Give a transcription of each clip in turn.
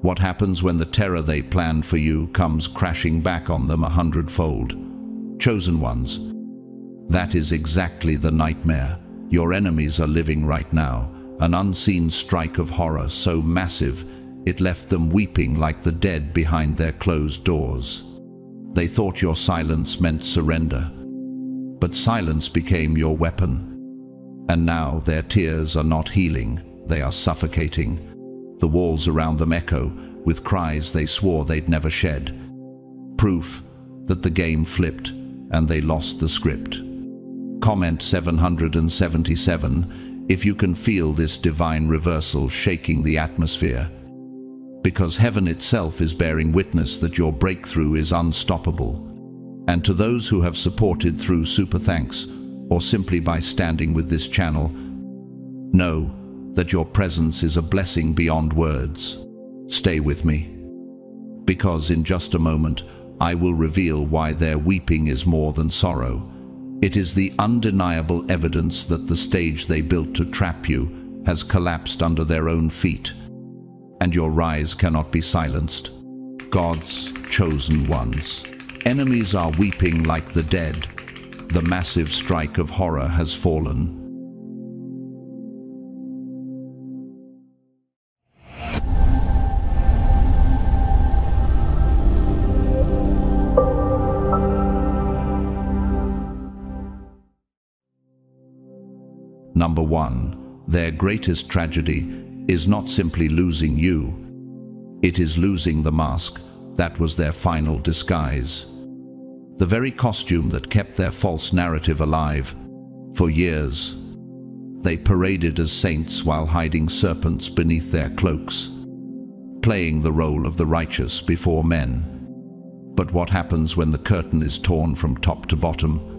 What happens when the terror they planned for you comes crashing back on them 100-fold? Chosen ones. That is exactly the nightmare your enemies are living right now, an unseen strike of horror so massive it left them weeping like the dead behind their closed doors. They thought your silence meant surrender, but silence became your weapon. And now their tears are not healing, they are suffocating. The walls around them echo with cries they swore they'd never shed. Proof that the game flipped and they lost the script. Comment 777 if you can feel this divine reversal shaking the atmosphere. Because heaven itself is bearing witness that your breakthrough is unstoppable. And to those who have supported through super thanks or simply by standing with this channel, know that your presence is a blessing beyond words. Stay with me, because in just a moment I will reveal why their weeping is more than sorrow. It is the undeniable evidence that the stage they built to trap you has collapsed under their own feet, and your rise cannot be silenced. God's chosen ones. Enemies are weeping like the dead. The massive strike of horror has fallen. Number 1. Their greatest tragedy is not simply losing you. It is losing the mask that was their final disguise. The very costume that kept their false narrative alive. For years, they paraded as saints while hiding serpents beneath their cloaks, playing the role of the righteous before men. But what happens when the curtain is torn from top to bottom?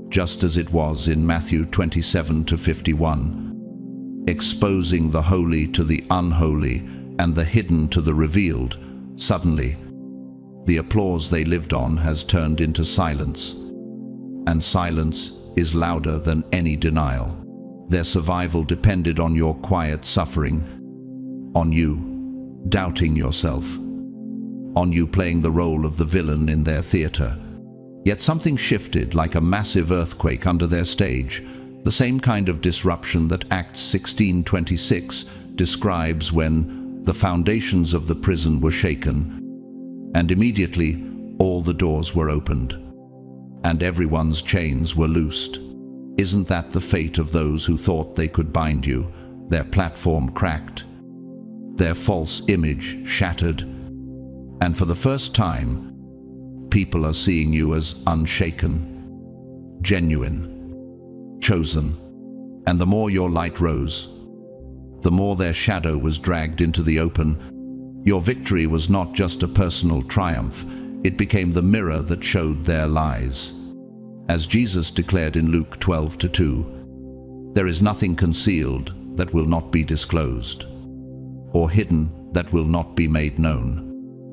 Just as it was in Matthew 27-51, exposing the holy to the unholy and the hidden to the revealed, suddenly, the applause they lived on has turned into silence, and silence is louder than any denial. Their survival depended on your quiet suffering, on you doubting yourself, on you playing the role of the villain in their theater. Yet something shifted like a massive earthquake under their stage, the same kind of disruption that Acts 16:26 describes when the foundations of the prison were shaken, and immediately all the doors were opened, and everyone's chains were loosed. Isn't that the fate of those who thought they could bind you, their platform cracked, their false image shattered, and for the first time, people are seeing you as unshaken, genuine, chosen. And the more your light rose, the more their shadow was dragged into the open. Your victory was not just a personal triumph, it became the mirror that showed their lies. As Jesus declared in Luke 12:2, there is nothing concealed that will not be disclosed, or hidden that will not be made known.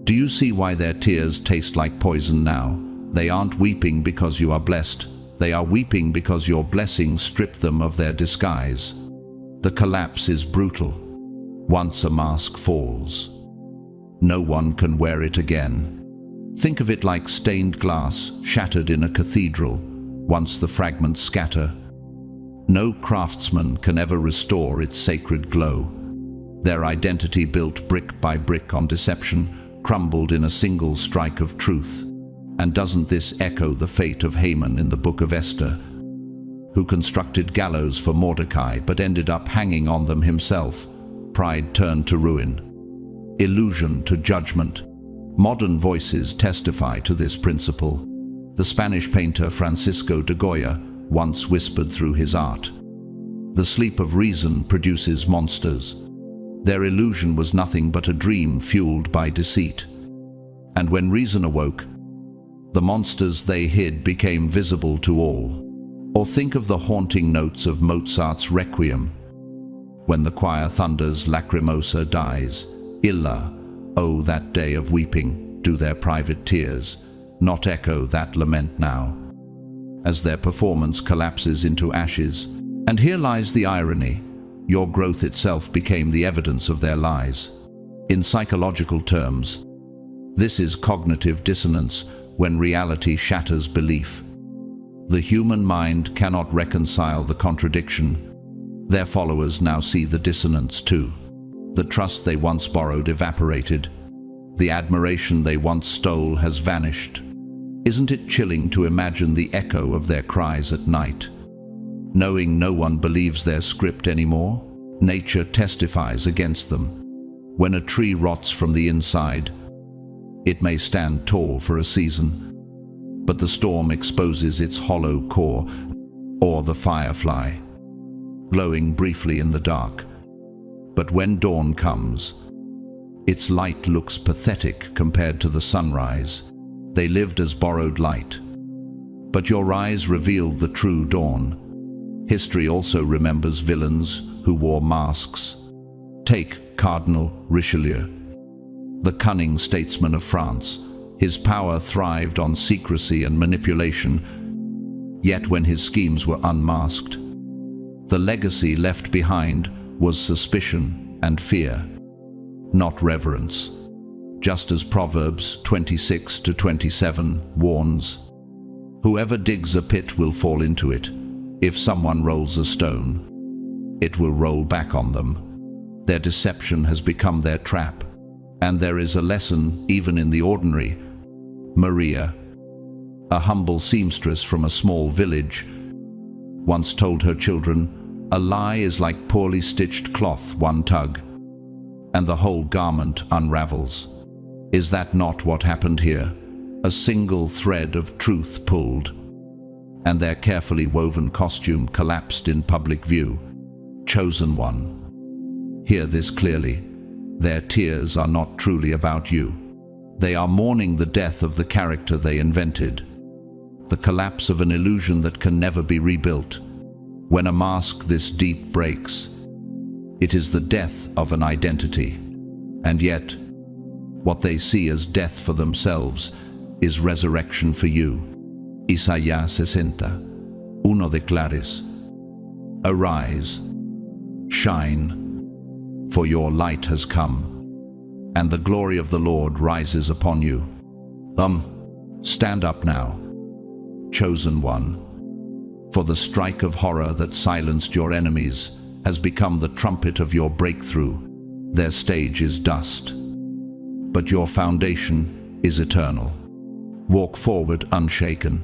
Do you see why their tears taste like poison now? They aren't weeping because you are blessed. They are weeping because your blessing stripped them of their disguise. The collapse is brutal. Once a mask falls, no one can wear it again. Think of it like stained glass shattered in a cathedral. Once the fragments scatter, no craftsman can ever restore its sacred glow. Their identity, built brick by brick on deception, crumbled in a single strike of truth. And doesn't this echo the fate of Haman in the Book of Esther, who constructed gallows for Mordecai but ended up hanging on them himself? Pride turned to ruin, illusion to judgment. Modern voices testify to this principle. The Spanish painter Francisco de Goya once whispered through his art, "The sleep of reason produces monsters." Their illusion was nothing but a dream fueled by deceit. And when reason awoke, the monsters they hid became visible to all. Or think of the haunting notes of Mozart's Requiem. When the choir thunders, Lacrimosa dies. Illa, oh, that day of weeping, do their private tears not echo that lament now, as their performance collapses into ashes? And here lies the irony. Your growth itself became the evidence of their lies. In psychological terms, this is cognitive dissonance, when reality shatters belief. The human mind cannot reconcile the contradiction. Their followers now see the dissonance too. The trust they once borrowed evaporated. The admiration they once stole has vanished. Isn't it chilling to imagine the echo of their cries at night? Knowing no one believes their script anymore, nature testifies against them. When a tree rots from the inside, it may stand tall for a season, but the storm exposes its hollow core, or the firefly, glowing briefly in the dark. But when dawn comes, its light looks pathetic compared to the sunrise. They lived as borrowed light. But your rise revealed the true dawn. History also remembers villains who wore masks. Take Cardinal Richelieu, the cunning statesman of France. His power thrived on secrecy and manipulation, yet when his schemes were unmasked, the legacy left behind was suspicion and fear, not reverence. Just as Proverbs 26:27 warns, whoever digs a pit will fall into it. If someone rolls a stone, it will roll back on them. Their deception has become their trap, and there is a lesson even in the ordinary. Maria, a humble seamstress from a small village, once told her children, "A lie is like poorly stitched cloth, one tug, and the whole garment unravels." Is that not what happened here? A single thread of truth pulled, and their carefully woven costume collapsed in public view. Chosen one, hear this clearly. Their tears are not truly about you. They are mourning the death of the character they invented, the collapse of an illusion that can never be rebuilt. When a mask this deep breaks, it is the death of an identity. And yet, what they see as death for themselves is resurrection for you. Isaías 60:1 declares, "Arise, shine, for your light has come, and the glory of the Lord rises upon you." Stand up now, chosen one, for the strike of horror that silenced your enemies has become the trumpet of your breakthrough. Their stage is dust, but your foundation is eternal. Walk forward unshaken,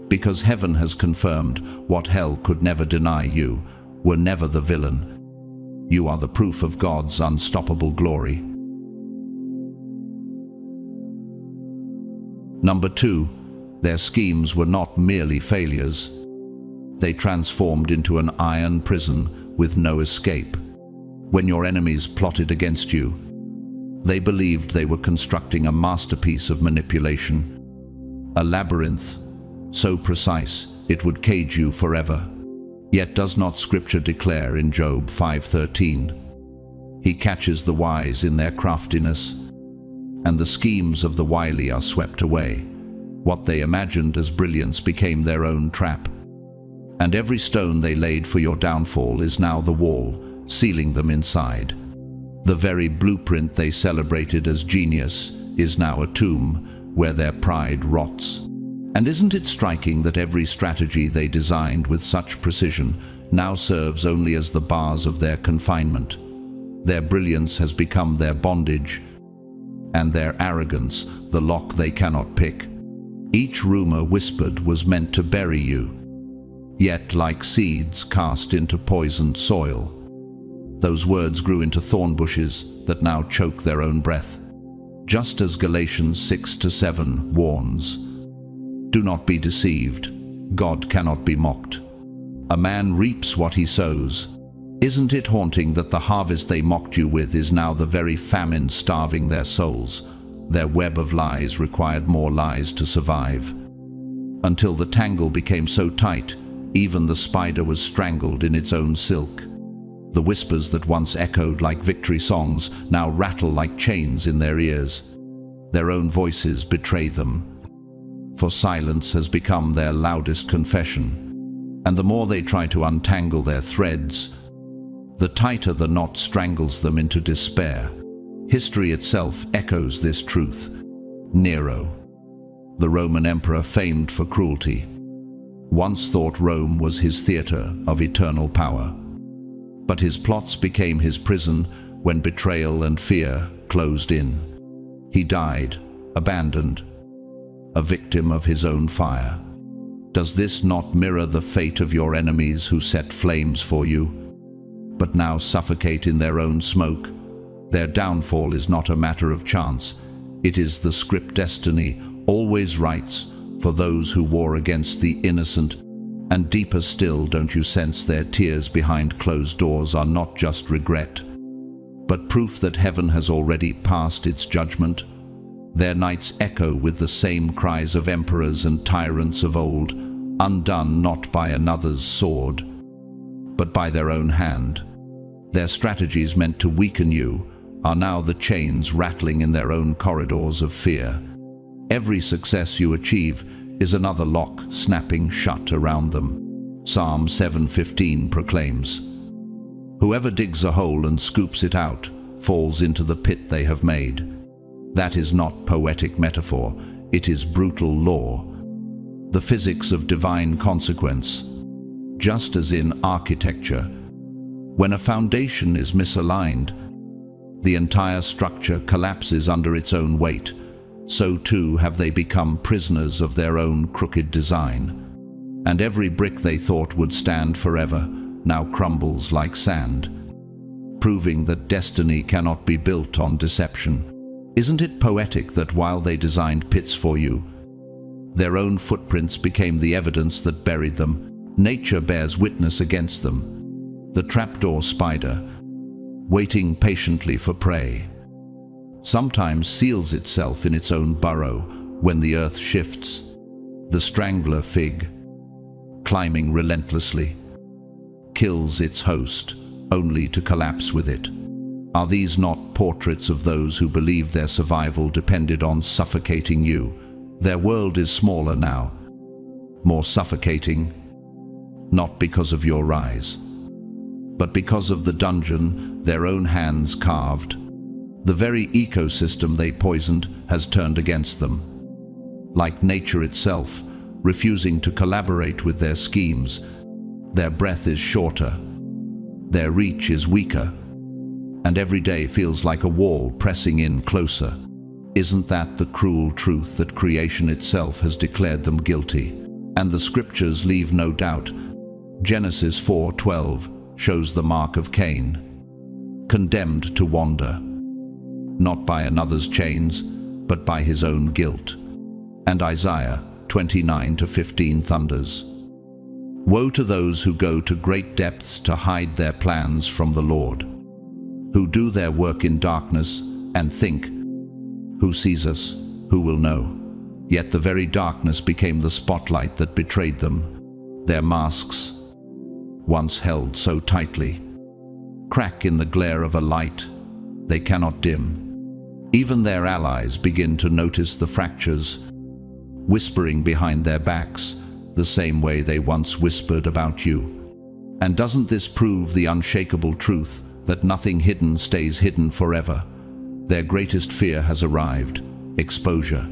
because heaven has confirmed what hell could never deny. You were never the villain. You are the proof of God's unstoppable glory. Number 2, their schemes were not merely failures. They transformed into an iron prison with no escape. When your enemies plotted against you, they believed they were constructing a masterpiece of manipulation, a labyrinth so precise it would cage you forever. Yet does not Scripture declare in Job 5:13, "He catches the wise in their craftiness, and the schemes of the wily are swept away." What they imagined as brilliance became their own trap, and every stone they laid for your downfall is now the wall, sealing them inside. The very blueprint they celebrated as genius is now a tomb where their pride rots. And isn't it striking that every strategy they designed with such precision now serves only as the bars of their confinement? Their brilliance has become their bondage, and their arrogance the lock they cannot pick. Each rumor whispered was meant to bury you, yet like seeds cast into poisoned soil, those words grew into thorn bushes that now choke their own breath. Just as Galatians 6-7 warns, "Do not be deceived. God cannot be mocked. A man reaps what he sows." Isn't it haunting that the harvest they mocked you with is now the very famine starving their souls? Their web of lies required more lies to survive, until the tangle became so tight, even the spider was strangled in its own silk. The whispers that once echoed like victory songs now rattle like chains in their ears. Their own voices betray them, for silence has become their loudest confession. And the more they try to untangle their threads, the tighter the knot strangles them into despair. History itself echoes this truth. Nero, the Roman emperor famed for cruelty, once thought Rome was his theater of eternal power. But his plots became his prison when betrayal and fear closed in. He died, abandoned, a victim of his own fire. Does this not mirror the fate of your enemies who set flames for you, but now suffocate in their own smoke? Their downfall is not a matter of chance. It is the script destiny always writes for those who war against the innocent. And deeper still, don't you sense their tears behind closed doors are not just regret, but proof that heaven has already passed its judgment? Their nights echo with the same cries of emperors and tyrants of old, undone not by another's sword, but by their own hand. Their strategies meant to weaken you are now the chains rattling in their own corridors of fear. Every success you achieve is another lock snapping shut around them. Psalm 7:15 proclaims, "Whoever digs a hole and scoops it out falls into the pit they have made." That is not poetic metaphor, it is brutal law, the physics of divine consequence. Just as in architecture, when a foundation is misaligned, the entire structure collapses under its own weight. So too have they become prisoners of their own crooked design. And every brick they thought would stand forever now crumbles like sand, proving that destiny cannot be built on deception. Isn't it poetic that while they designed pits for you, their own footprints became the evidence that buried them? Nature bears witness against them. The trapdoor spider, waiting patiently for prey, sometimes seals itself in its own burrow when the earth shifts. The strangler fig, climbing relentlessly, kills its host only to collapse with it. Are these not portraits of those who believed their survival depended on suffocating you? Their world is smaller now, more suffocating, not because of your rise, but because of the dungeon their own hands carved. The very ecosystem they poisoned has turned against them. Like nature itself, refusing to collaborate with their schemes, their breath is shorter, their reach is weaker, and every day feels like a wall pressing in closer. Isn't that the cruel truth that creation itself has declared them guilty? And the scriptures leave no doubt. Genesis 4:12 shows the mark of Cain, condemned to wander, not by another's chains, but by his own guilt. And Isaiah 29:15 thunders, "Woe to those who go to great depths to hide their plans from the Lord, who do their work in darkness and think, who sees us, who will know?" Yet the very darkness became the spotlight that betrayed them. Their masks, once held so tightly, crack in the glare of a light they cannot dim. Even their allies begin to notice the fractures, whispering behind their backs the same way they once whispered about you. And doesn't this prove the unshakable truth that nothing hidden stays hidden forever? Their greatest fear has arrived: exposure,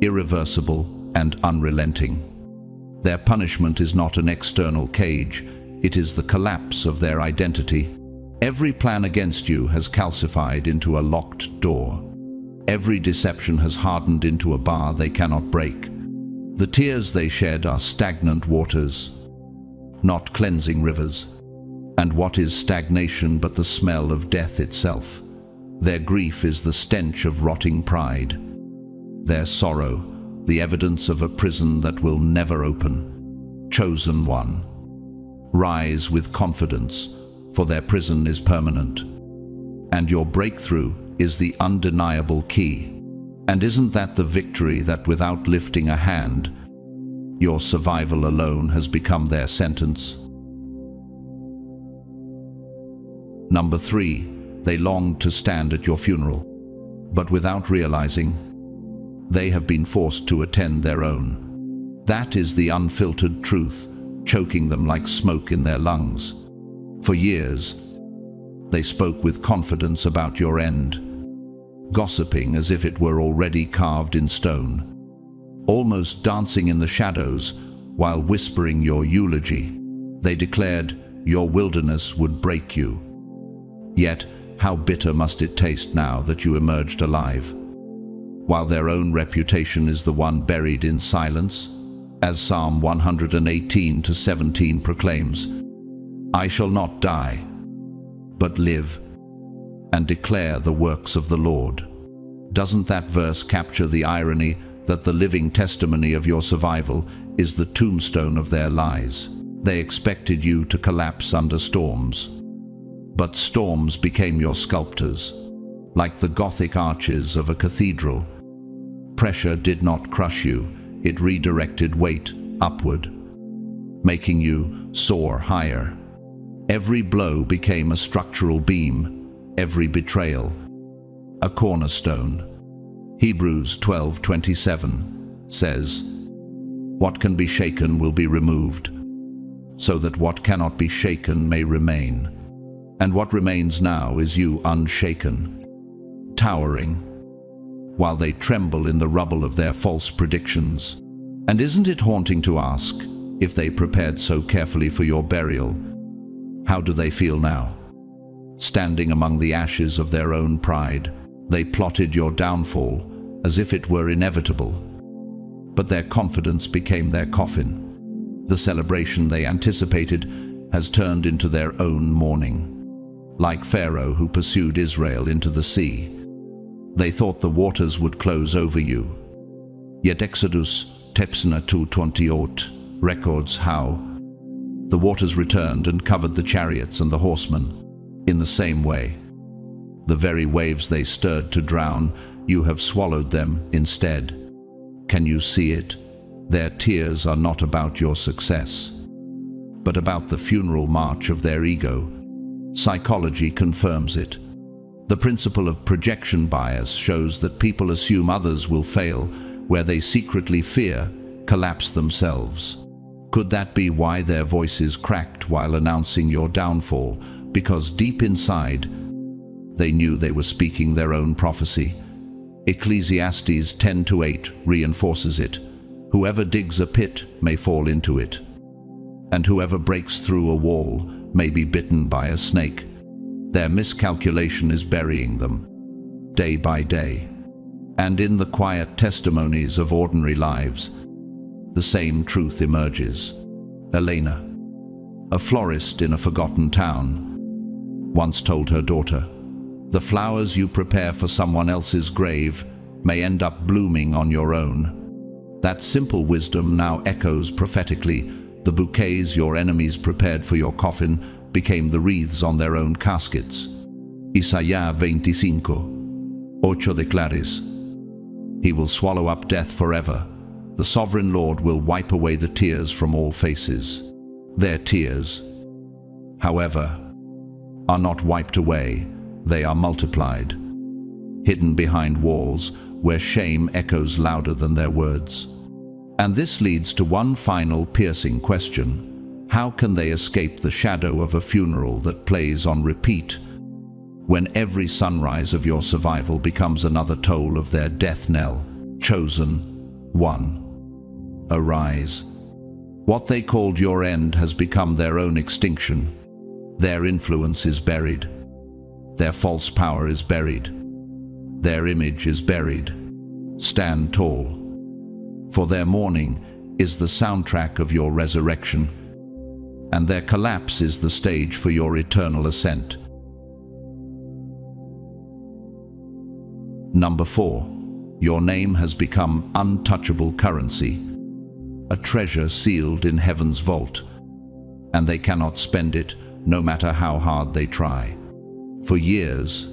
irreversible and unrelenting. Their punishment is not an external cage, it is the collapse of their identity. Every plan against you has calcified into a locked door. Every deception has hardened into a bar they cannot break. The tears they shed are stagnant waters, not cleansing rivers. And what is stagnation but the smell of death itself? Their grief is the stench of rotting pride. Their sorrow, the evidence of a prison that will never open. Chosen one, rise with confidence, for their prison is permanent. And your breakthrough is the undeniable key. And isn't that the victory that without lifting a hand, your survival alone has become their sentence? Number 3, they longed to stand at your funeral, but without realizing, they have been forced to attend their own. That is the unfiltered truth, choking them like smoke in their lungs. For years, they spoke with confidence about your end, gossiping as if it were already carved in stone, almost dancing in the shadows while whispering your eulogy. They declared your wilderness would break you. Yet, how bitter must it taste now that you emerged alive, while their own reputation is the one buried in silence, as Psalm 118:17 proclaims, "I shall not die, but live, and declare the works of the Lord." Doesn't that verse capture the irony that the living testimony of your survival is the tombstone of their lies? They expected you to collapse under storms, but storms became your sculptors. Like the Gothic arches of a cathedral, pressure did not crush you, it redirected weight upward, making you soar higher. Every blow became a structural beam, every betrayal a cornerstone. Hebrews 12:27 says, "What can be shaken will be removed, so that what cannot be shaken may remain. And what remains now is you unshaken, towering, while they tremble in the rubble of their false predictions." And isn't it haunting to ask, if they prepared so carefully for your burial, how do they feel now? Standing among the ashes of their own pride, they plotted your downfall as if it were inevitable. But their confidence became their coffin. The celebration they anticipated has turned into their own mourning. Like Pharaoh who pursued Israel into the sea, they thought the waters would close over you. Yet Exodus 2:28 records how the waters returned and covered the chariots and the horsemen. In the same way, the very waves they stirred to drown, you have swallowed them instead. Can you see it? Their tears are not about your success, but about the funeral march of their ego. Psychology confirms it. The principle of projection bias shows that people assume others will fail where they secretly fear collapse themselves. Could that be why their voices cracked while announcing your downfall? Because deep inside, they knew they were speaking their own prophecy. Ecclesiastes 10:8 reinforces it. Whoever digs a pit may fall into it, and whoever breaks through a wall may be bitten by a snake. Their miscalculation is burying them, day by day. And in the quiet testimonies of ordinary lives, the same truth emerges. Elena, a florist in a forgotten town, once told her daughter, "The flowers you prepare for someone else's grave may end up blooming on your own." That simple wisdom now echoes prophetically. The bouquets your enemies prepared for your coffin became the wreaths on their own caskets. Isaías 25:8 declares, "He will swallow up death forever. The sovereign Lord will wipe away the tears from all faces." Their tears, however, are not wiped away, they are multiplied, hidden behind walls where shame echoes louder than their words. And this leads to one final piercing question. How can they escape the shadow of a funeral that plays on repeat, when every sunrise of your survival becomes another toll of their death knell? Chosen one, arise. What they called your end has become their own extinction. Their influence is buried. Their false power is buried. Their image is buried. Stand tall, for their mourning is the soundtrack of your resurrection, and their collapse is the stage for your eternal ascent. Number 4. Your name has become untouchable currency, a treasure sealed in heaven's vault, and they cannot spend it no matter how hard they try. For years,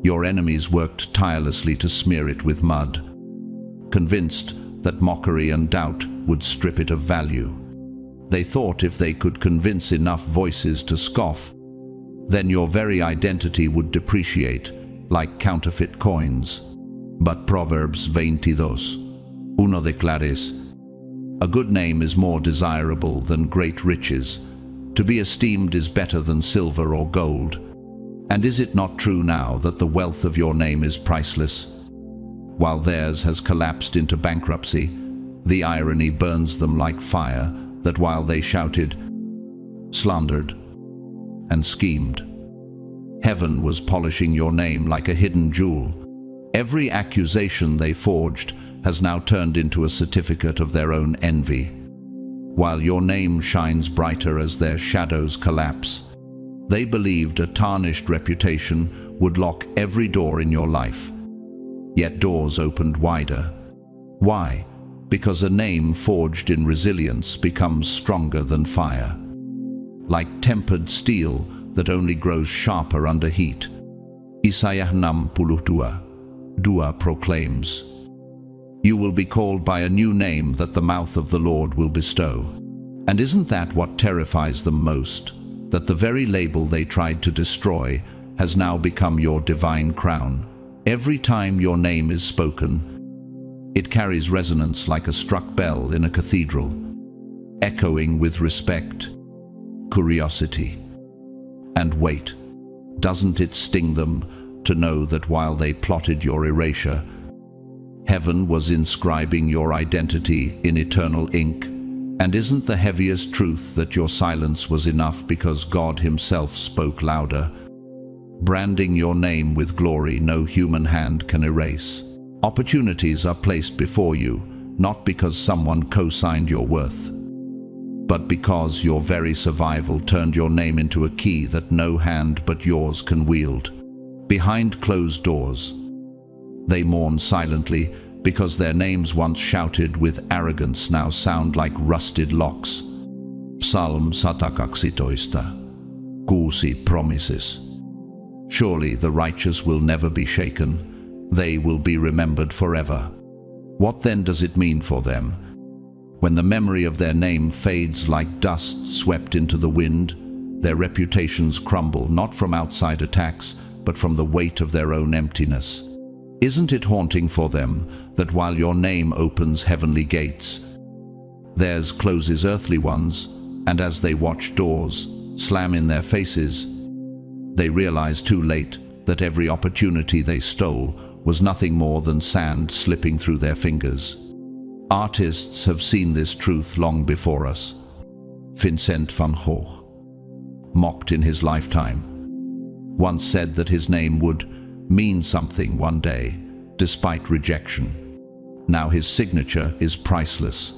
your enemies worked tirelessly to smear it with mud, convinced that mockery and doubt would strip it of value. They thought if they could convince enough voices to scoff, then your very identity would depreciate like counterfeit coins. But Proverbs 22:1 declares, "A good name is more desirable than great riches. To be esteemed is better than silver or gold." And is it not true now that the wealth of your name is priceless? While theirs has collapsed into bankruptcy, the irony burns them like fire, that while they shouted, slandered, and schemed, heaven was polishing your name like a hidden jewel. Every accusation they forged has now turned into a certificate of their own envy. While your name shines brighter as their shadows collapse, they believed a tarnished reputation would lock every door in your life. Yet doors opened wider. Why? Because a name forged in resilience becomes stronger than fire. Like tempered steel that only grows sharper under heat. Isaiah 62:2 proclaims, "You will be called by a new name that the mouth of the Lord will bestow." And isn't that what terrifies them most? That the very label they tried to destroy has now become your divine crown. Every time your name is spoken, it carries resonance like a struck bell in a cathedral, echoing with respect, curiosity, and wait. Doesn't it sting them to know that while they plotted your erasure, heaven was inscribing your identity in eternal ink? And isn't the heaviest truth that your silence was enough because God Himself spoke louder, branding your name with glory no human hand can erase? Opportunities are placed before you, not because someone co-signed your worth, but because your very survival turned your name into a key that no hand but yours can wield. Behind closed doors, they mourn silently because their names once shouted with arrogance now sound like rusted locks. Psalm 116 promises, "Surely the righteous will never be shaken. They will be remembered forever." What then does it mean for them? When the memory of their name fades like dust swept into the wind, their reputations crumble not from outside attacks, but from the weight of their own emptiness. Isn't it haunting for them that while your name opens heavenly gates, theirs closes earthly ones, and as they watch doors slam in their faces, they realize too late that every opportunity they stole was nothing more than sand slipping through their fingers? Artists have seen this truth long before us. Vincent van Gogh, mocked in his lifetime, once said that his name would mean something one day, despite rejection. Now his signature is priceless.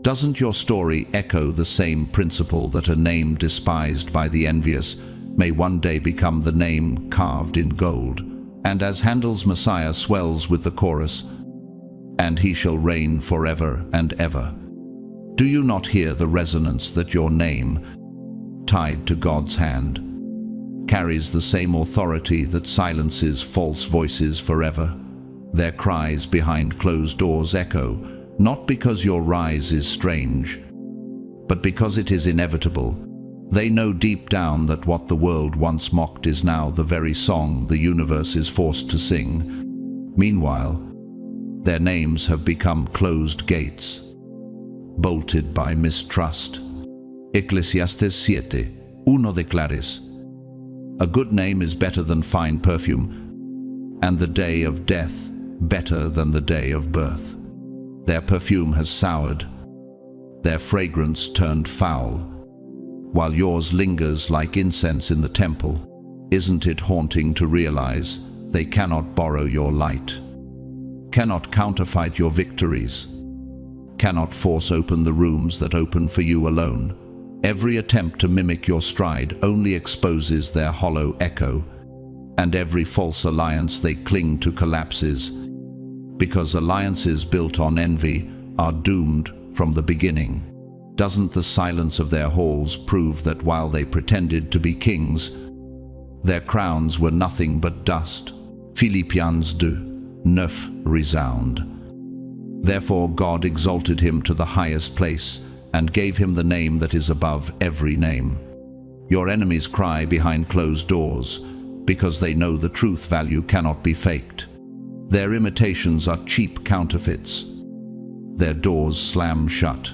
Doesn't your story echo the same principle that a name despised by the envious may one day become the name carved in gold? And as Handel's Messiah swells with the chorus, "And he shall reign forever and ever," do you not hear the resonance that your name, tied to God's hand, carries the same authority that silences false voices forever? Their cries behind closed doors echo, not because your rise is strange, but because it is inevitable. They know deep down that what the world once mocked is now the very song the universe is forced to sing. Meanwhile, their names have become closed gates, bolted by mistrust. Ecclesiastes 7:1 declares, "A good name is better than fine perfume, and the day of death better than the day of birth." Their perfume has soured, their fragrance turned foul, while yours lingers like incense in the temple. Isn't it haunting to realize they cannot borrow your light, cannot counterfeit your victories, cannot force open the rooms that open for you alone? Every attempt to mimic your stride only exposes their hollow echo, and every false alliance they cling to collapses, because alliances built on envy are doomed from the beginning. Doesn't the silence of their halls prove that while they pretended to be kings, their crowns were nothing but dust? Philippians 2:9 resound. Therefore God exalted him to the highest place and gave him the name that is above every name. Your enemies cry behind closed doors because they know the truth value cannot be faked. Their imitations are cheap counterfeits. Their doors slam shut,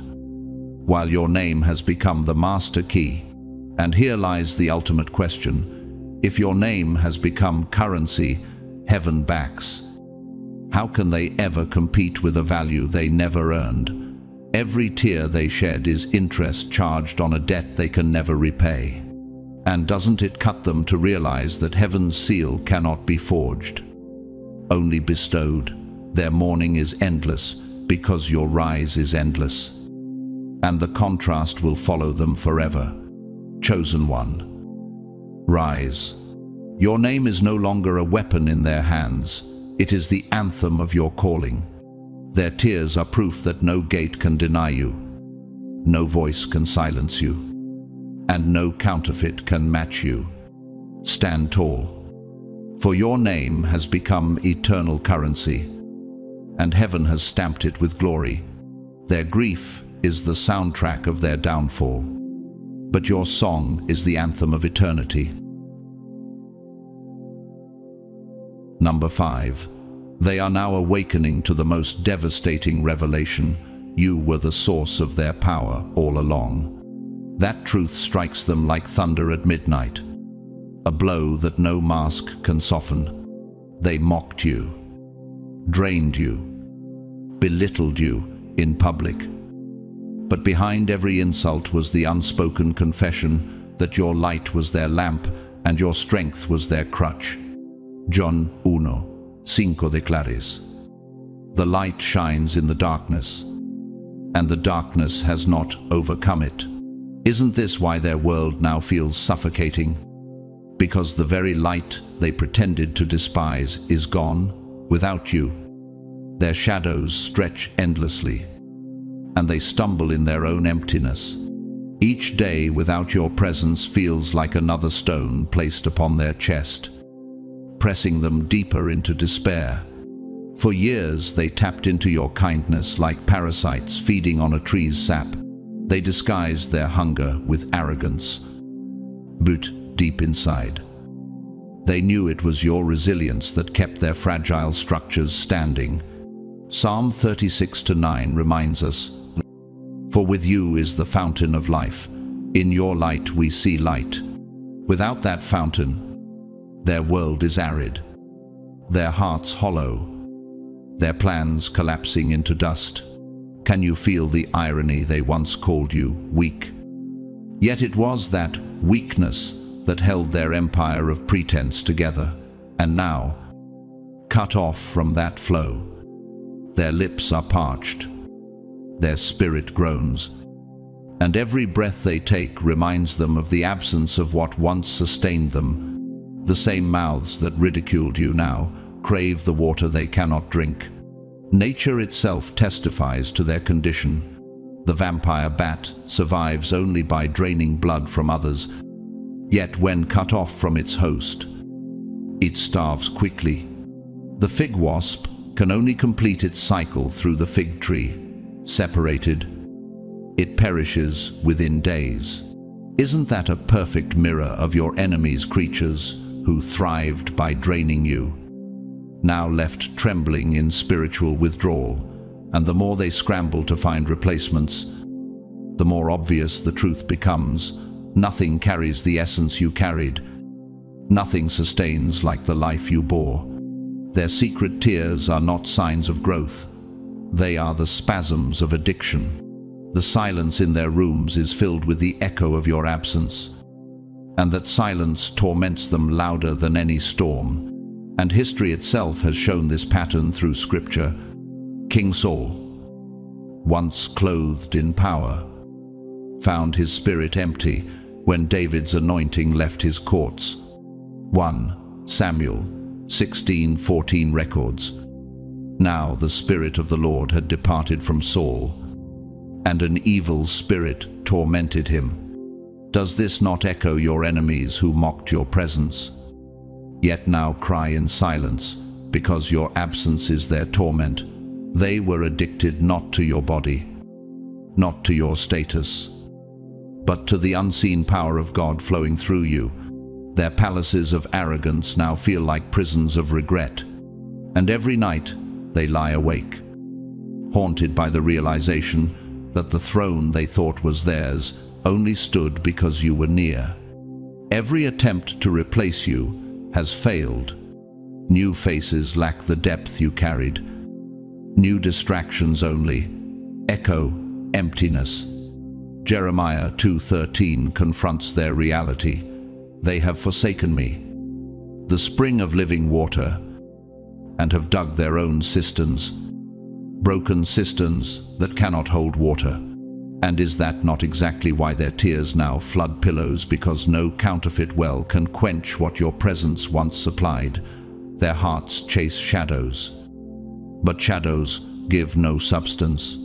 while your name has become the master key. And here lies the ultimate question. If your name has become currency heaven backs, how can they ever compete with a value they never earned? Every tear they shed is interest charged on a debt they can never repay. And doesn't it cut them to realize that heaven's seal cannot be forged, only bestowed? Their mourning is endless because your rise is endless, and the contrast will follow them forever. Chosen one, rise. Your name is no longer a weapon in their hands. It is the anthem of your calling. Their tears are proof that no gate can deny you, no voice can silence you, and no counterfeit can match you. Stand tall, for your name has become eternal currency, and heaven has stamped it with glory. Their grief is the soundtrack of their downfall, but your song is the anthem of eternity. Number 5. They are now awakening to the most devastating revelation. You were the source of their power all along. That truth strikes them like thunder at midnight, a blow that no mask can soften. They mocked you, drained you, belittled you in public. But behind every insult was the unspoken confession that your light was their lamp and your strength was their crutch. John 1:5 declares, "The light shines in the darkness, and the darkness has not overcome it." Isn't this why their world now feels suffocating? Because the very light they pretended to despise is gone. Without you, their shadows stretch endlessly, and they stumble in their own emptiness. Each day without your presence feels like another stone placed upon their chest, pressing them deeper into despair. For years they tapped into your kindness like parasites feeding on a tree's sap. They disguised their hunger with arrogance, but deep inside, they knew it was your resilience that kept their fragile structures standing. Psalm 36:9 reminds us, "For with you is the fountain of life. In your light we see light." Without that fountain, their world is arid, their hearts hollow, their plans collapsing into dust. Can you feel the irony? They once called you weak. Yet it was that weakness that held their empire of pretense together. And now, cut off from that flow, their lips are parched, their spirit groans, and every breath they take reminds them of the absence of what once sustained them. The same mouths that ridiculed you now crave the water they cannot drink. Nature itself testifies to their condition. The vampire bat survives only by draining blood from others, yet when cut off from its host, it starves quickly. The fig wasp can only complete its cycle through the fig tree. Separated, it perishes within days. Isn't that a perfect mirror of your enemy's creatures who thrived by draining you, now left trembling in spiritual withdrawal? And the more they scramble to find replacements, the more obvious the truth becomes. Nothing carries the essence you carried. Nothing sustains like the life you bore. Their secret tears are not signs of growth. They are the spasms of addiction. The silence in their rooms is filled with the echo of your absence, and that silence torments them louder than any storm. And history itself has shown this pattern through scripture. King Saul, once clothed in power, found his spirit empty when David's anointing left his courts. 1 Samuel 16:14 records. Now the Spirit of the Lord had departed from Saul, and an evil spirit tormented him. Does this not echo your enemies who mocked your presence? Yet now cry in silence, because your absence is their torment. They were addicted not to your body, not to your status, but to the unseen power of God flowing through you. Their palaces of arrogance now feel like prisons of regret, and every night they lie awake, haunted by the realization that the throne they thought was theirs only stood because you were near. Every attempt to replace you has failed. New faces lack the depth you carried. New distractions only. Echo, emptiness. Jeremiah 2:13 confronts their reality. They have forsaken me, the spring of living water, and have dug their own cisterns, broken cisterns that cannot hold water. And is that not exactly why their tears now flood pillows, because no counterfeit well can quench what your presence once supplied? Their hearts chase shadows, but shadows give no substance.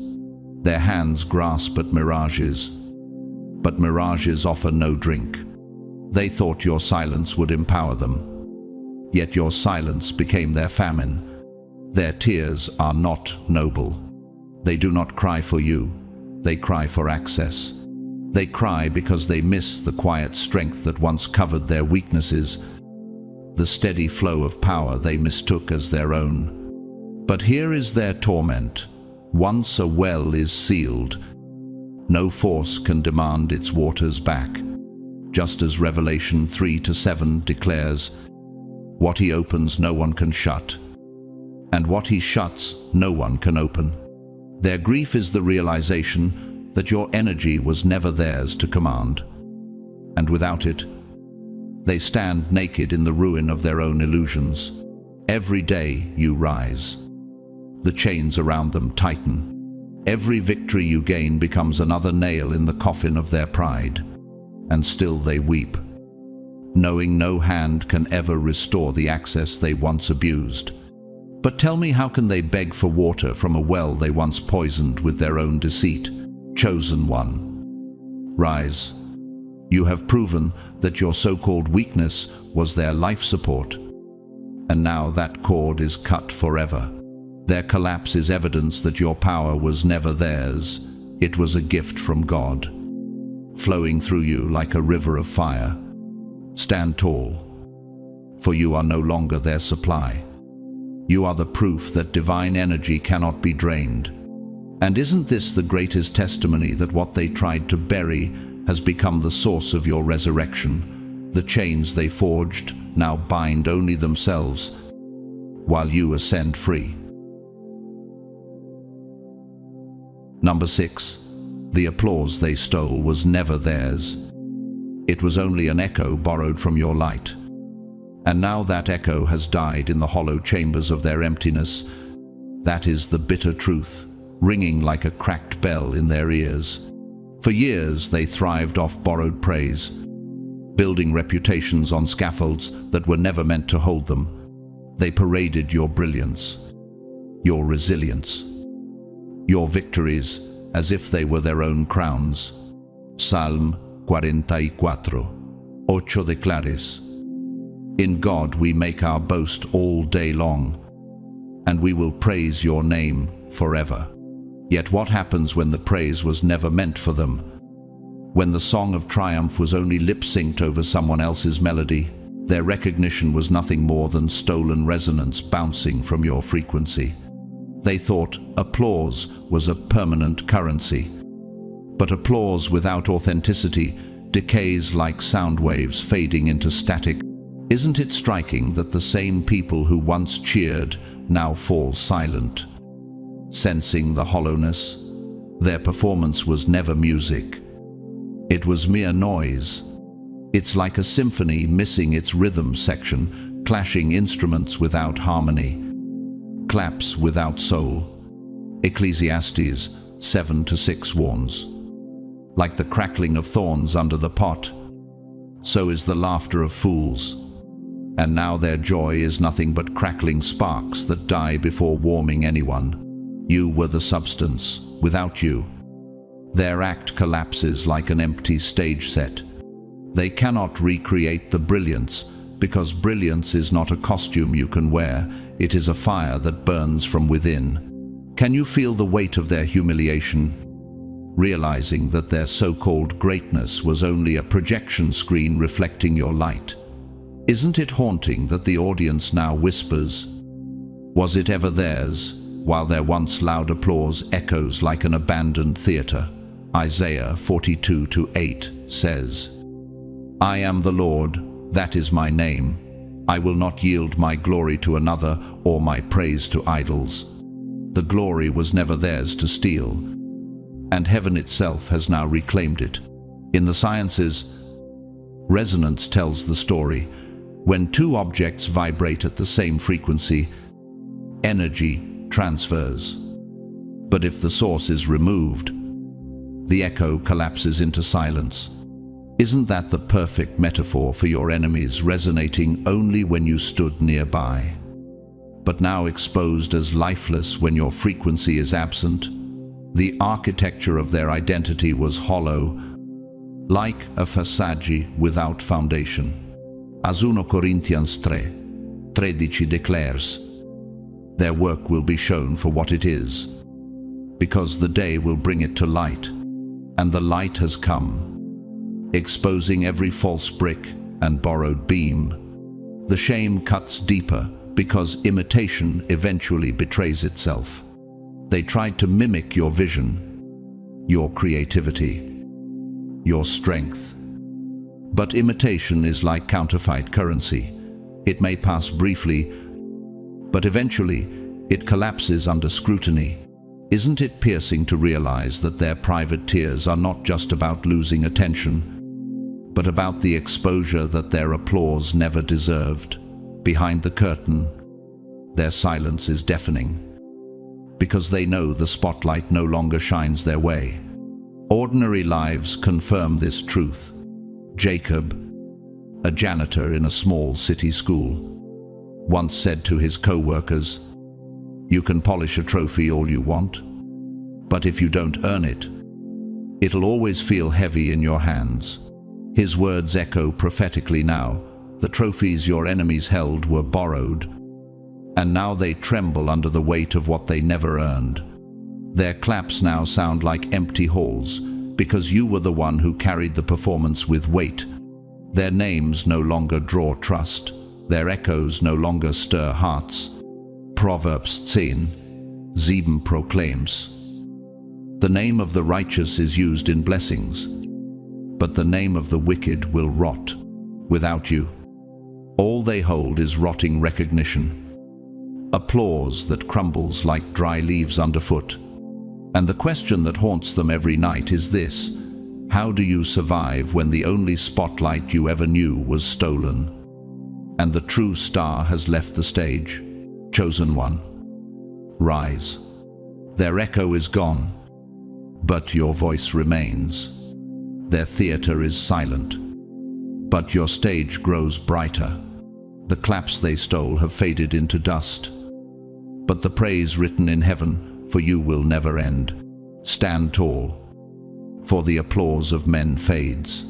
Their hands grasp at mirages, but mirages offer no drink. They thought your silence would empower them, yet your silence became their famine. Their tears are not noble. They do not cry for you, they cry for access. They cry because they miss the quiet strength that once covered their weaknesses, the steady flow of power they mistook as their own. But here is their torment. Once a well is sealed, no force can demand its waters back. Just as Revelation 3:7 declares, what he opens no one can shut, and what he shuts no one can open. Their grief is the realization that your energy was never theirs to command, and without it, they stand naked in the ruin of their own illusions. Every day you rise. The chains around them tighten. Every victory you gain becomes another nail in the coffin of their pride, and still they weep, knowing no hand can ever restore the access they once abused. But tell me, how can they beg for water from a well they once poisoned with their own deceit? Chosen one, rise. You have proven that your so-called weakness was their life support, and now that cord is cut forever. Their collapse is evidence that your power was never theirs. It was a gift from God, flowing through you like a river of fire. Stand tall, for you are no longer their supply. You are the proof that divine energy cannot be drained. And isn't this the greatest testimony that what they tried to bury has become the source of your resurrection? The chains they forged now bind only themselves, while you ascend free. Number 6. The applause they stole was never theirs. It was only an echo borrowed from your light. And now that echo has died in the hollow chambers of their emptiness. That is the bitter truth, ringing like a cracked bell in their ears. For years they thrived off borrowed praise, building reputations on scaffolds that were never meant to hold them. They paraded your brilliance, your resilience, your victories as if they were their own crowns. Psalm 44, 8 declares, in God we make our boast all day long, and we will praise your name forever. Yet what happens when the praise was never meant for them? When the song of triumph was only lip-synced over someone else's melody, their recognition was nothing more than stolen resonance bouncing from your frequency. They thought applause was a permanent currency. But applause without authenticity decays like sound waves fading into static. Isn't it striking that the same people who once cheered now fall silent? Sensing the hollowness, their performance was never music. It was mere noise. It's like a symphony missing its rhythm section, clashing instruments without harmony, claps without soul. Ecclesiastes 7:6 warns. Like the crackling of thorns under the pot, so is the laughter of fools. And now their joy is nothing but crackling sparks that die before warming anyone. You were the substance. Without you, their act collapses like an empty stage set. They cannot recreate the brilliance, because brilliance is not a costume you can wear. It is a fire that burns from within. Can you feel the weight of their humiliation, realizing that their so-called greatness was only a projection screen reflecting your light? Isn't it haunting that the audience now whispers, was it ever theirs, while their once loud applause echoes like an abandoned theater? Isaiah 42:8 says, I am the Lord, that is my name. I will not yield my glory to another or my praise to idols. The glory was never theirs to steal, and heaven itself has now reclaimed it. In the sciences, resonance tells the story. When two objects vibrate at the same frequency, energy transfers. But if the source is removed, the echo collapses into silence. Isn't that the perfect metaphor for your enemies resonating only when you stood nearby, but now exposed as lifeless when your frequency is absent? The architecture of their identity was hollow, like a facade without foundation. As 1 Corinthians 3:13 declares, their work will be shown for what it is, because the day will bring it to light, and the light has come, exposing every false brick and borrowed beam. The shame cuts deeper because imitation eventually betrays itself. They tried to mimic your vision, your creativity, your strength. But imitation is like counterfeit currency. It may pass briefly, but eventually it collapses under scrutiny. Isn't it piercing to realize that their private tears are not just about losing attention, but about the exposure that their applause never deserved? Behind the curtain, their silence is deafening, because they know the spotlight no longer shines their way. Ordinary lives confirm this truth. Jacob, a janitor in a small city school, once said to his co-workers, "You can polish a trophy all you want, but if you don't earn it, it'll always feel heavy in your hands." His words echo prophetically now. The trophies your enemies held were borrowed, and now they tremble under the weight of what they never earned. Their claps now sound like empty halls, because you were the one who carried the performance with weight. Their names no longer draw trust. Their echoes no longer stir hearts. Proverbs 10:7 proclaims, "The name of the righteous is used in blessings, but the name of the wicked will rot without you." All they hold is rotting recognition, applause that crumbles like dry leaves underfoot. And the question that haunts them every night is this: how do you survive when the only spotlight you ever knew was stolen, and the true star has left the stage? Chosen one, rise. Their echo is gone, but your voice remains. Their theater is silent, but your stage grows brighter. The claps they stole have faded into dust, but the praise written in heaven for you will never end. Stand tall, for the applause of men fades,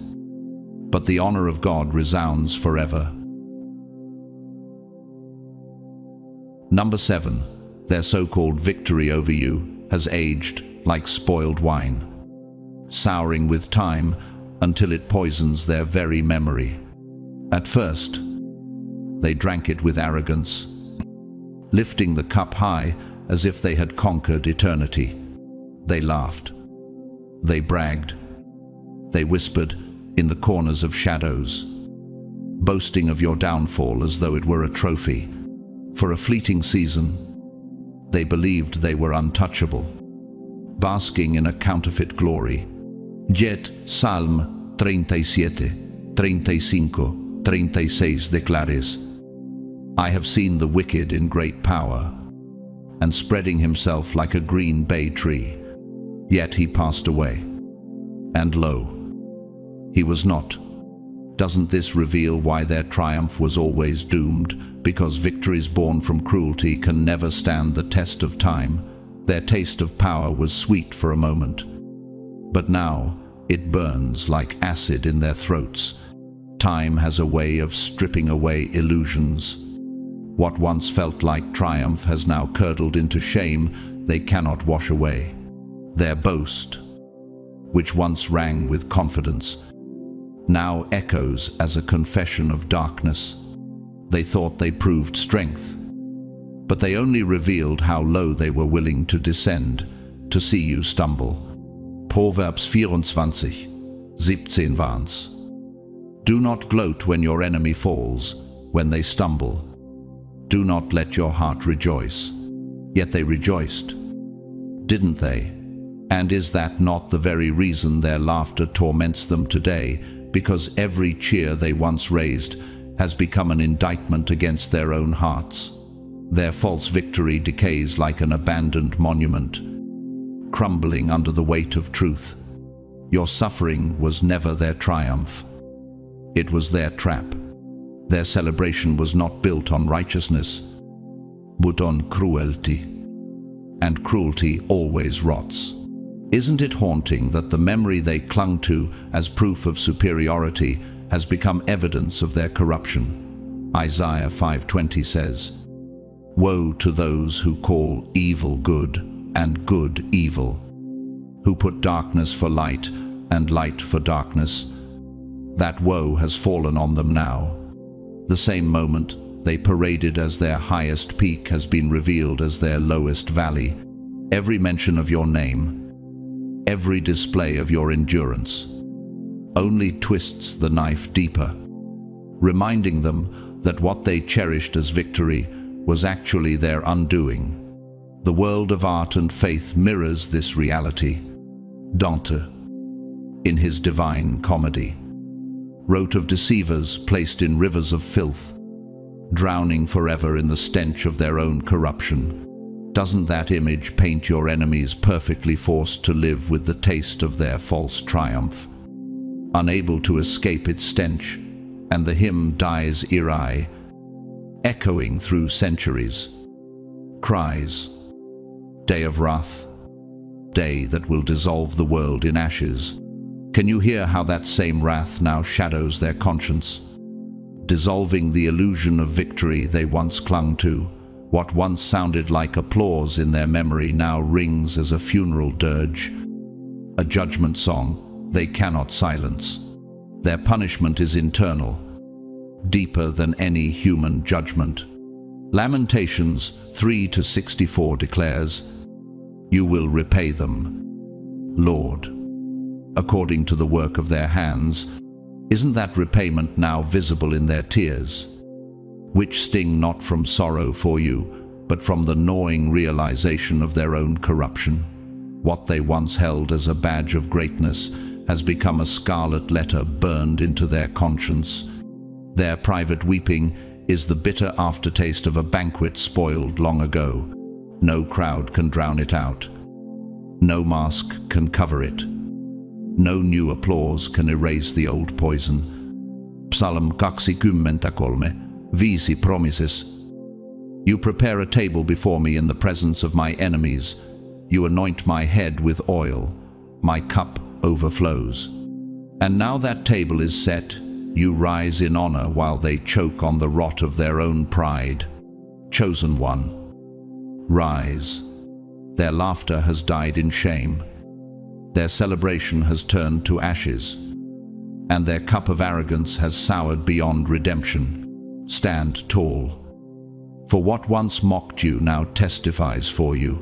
but the honor of God resounds forever. Number 7. Their so-called victory over you has aged like spoiled wine, souring with time until it poisons their very memory. At first, they drank it with arrogance, lifting the cup high as if they had conquered eternity. They laughed. They bragged. They whispered in the corners of shadows, boasting of your downfall as though it were a trophy. For a fleeting season, they believed they were untouchable, basking in a counterfeit glory. Yet Psalm 37, 35, 36 declares, "I have seen the wicked in great power, and spreading himself like a green bay tree. Yet he passed away, and lo, he was not." Doesn't this reveal why their triumph was always doomed? Because victories born from cruelty can never stand the test of time. Their taste of power was sweet for a moment, but now it burns like acid in their throats. Time has a way of stripping away illusions. What once felt like triumph has now curdled into shame they cannot wash away. Their boast, which once rang with confidence, now echoes as a confession of darkness. They thought they proved strength, but they only revealed how low they were willing to descend to see you stumble. Proverbs 24:17 warns. Do not gloat when your enemy falls, when they stumble. Do not let your heart rejoice. Yet they rejoiced, didn't they? And is that not the very reason their laughter torments them today? Because every cheer they once raised has become an indictment against their own hearts. Their false victory decays like an abandoned monument, crumbling under the weight of truth. Your suffering was never their triumph. It was their trap. Their celebration was not built on righteousness, but on cruelty. And cruelty always rots. Isn't it haunting that the memory they clung to as proof of superiority has become evidence of their corruption? Isaiah 5:20 says, "Woe to those who call evil good and good evil, who put darkness for light and light for darkness." That woe has fallen on them now. The same moment they paraded as their highest peak has been revealed as their lowest valley. Every mention of your name, every display of your endurance, only twists the knife deeper, reminding them that what they cherished as victory was actually their undoing. The world of art and faith mirrors this reality. Dante, in his Divine Comedy, wrote of deceivers placed in rivers of filth, drowning forever in the stench of their own corruption. Doesn't that image paint your enemies perfectly, forced to live with the taste of their false triumph, unable to escape its stench? And the hymn Dies Irae, echoing through centuries, cries, "Day of wrath, day that will dissolve the world in ashes." Can you hear how that same wrath now shadows their conscience, dissolving the illusion of victory they once clung to? What once sounded like applause in their memory now rings as a funeral dirge, a judgment song they cannot silence. Their punishment is internal, deeper than any human judgment. Lamentations 3:64 declares, "You will repay them, Lord, according to the work of their hands." Isn't that repayment now visible in their tears, which sting not from sorrow for you, but from the gnawing realization of their own corruption? What they once held as a badge of greatness has become a scarlet letter burned into their conscience. Their private weeping is the bitter aftertaste of a banquet spoiled long ago. No crowd can drown it out. No mask can cover it. No new applause can erase the old poison. Psalm 23, Visi promises. You prepare a table before me in the presence of my enemies. You anoint my head with oil. My cup overflows. And now that table is set, you rise in honor while they choke on the rot of their own pride. Chosen one, rise. Their laughter has died in shame. Their celebration has turned to ashes, and their cup of arrogance has soured beyond redemption. Stand tall, for what once mocked you now testifies for you.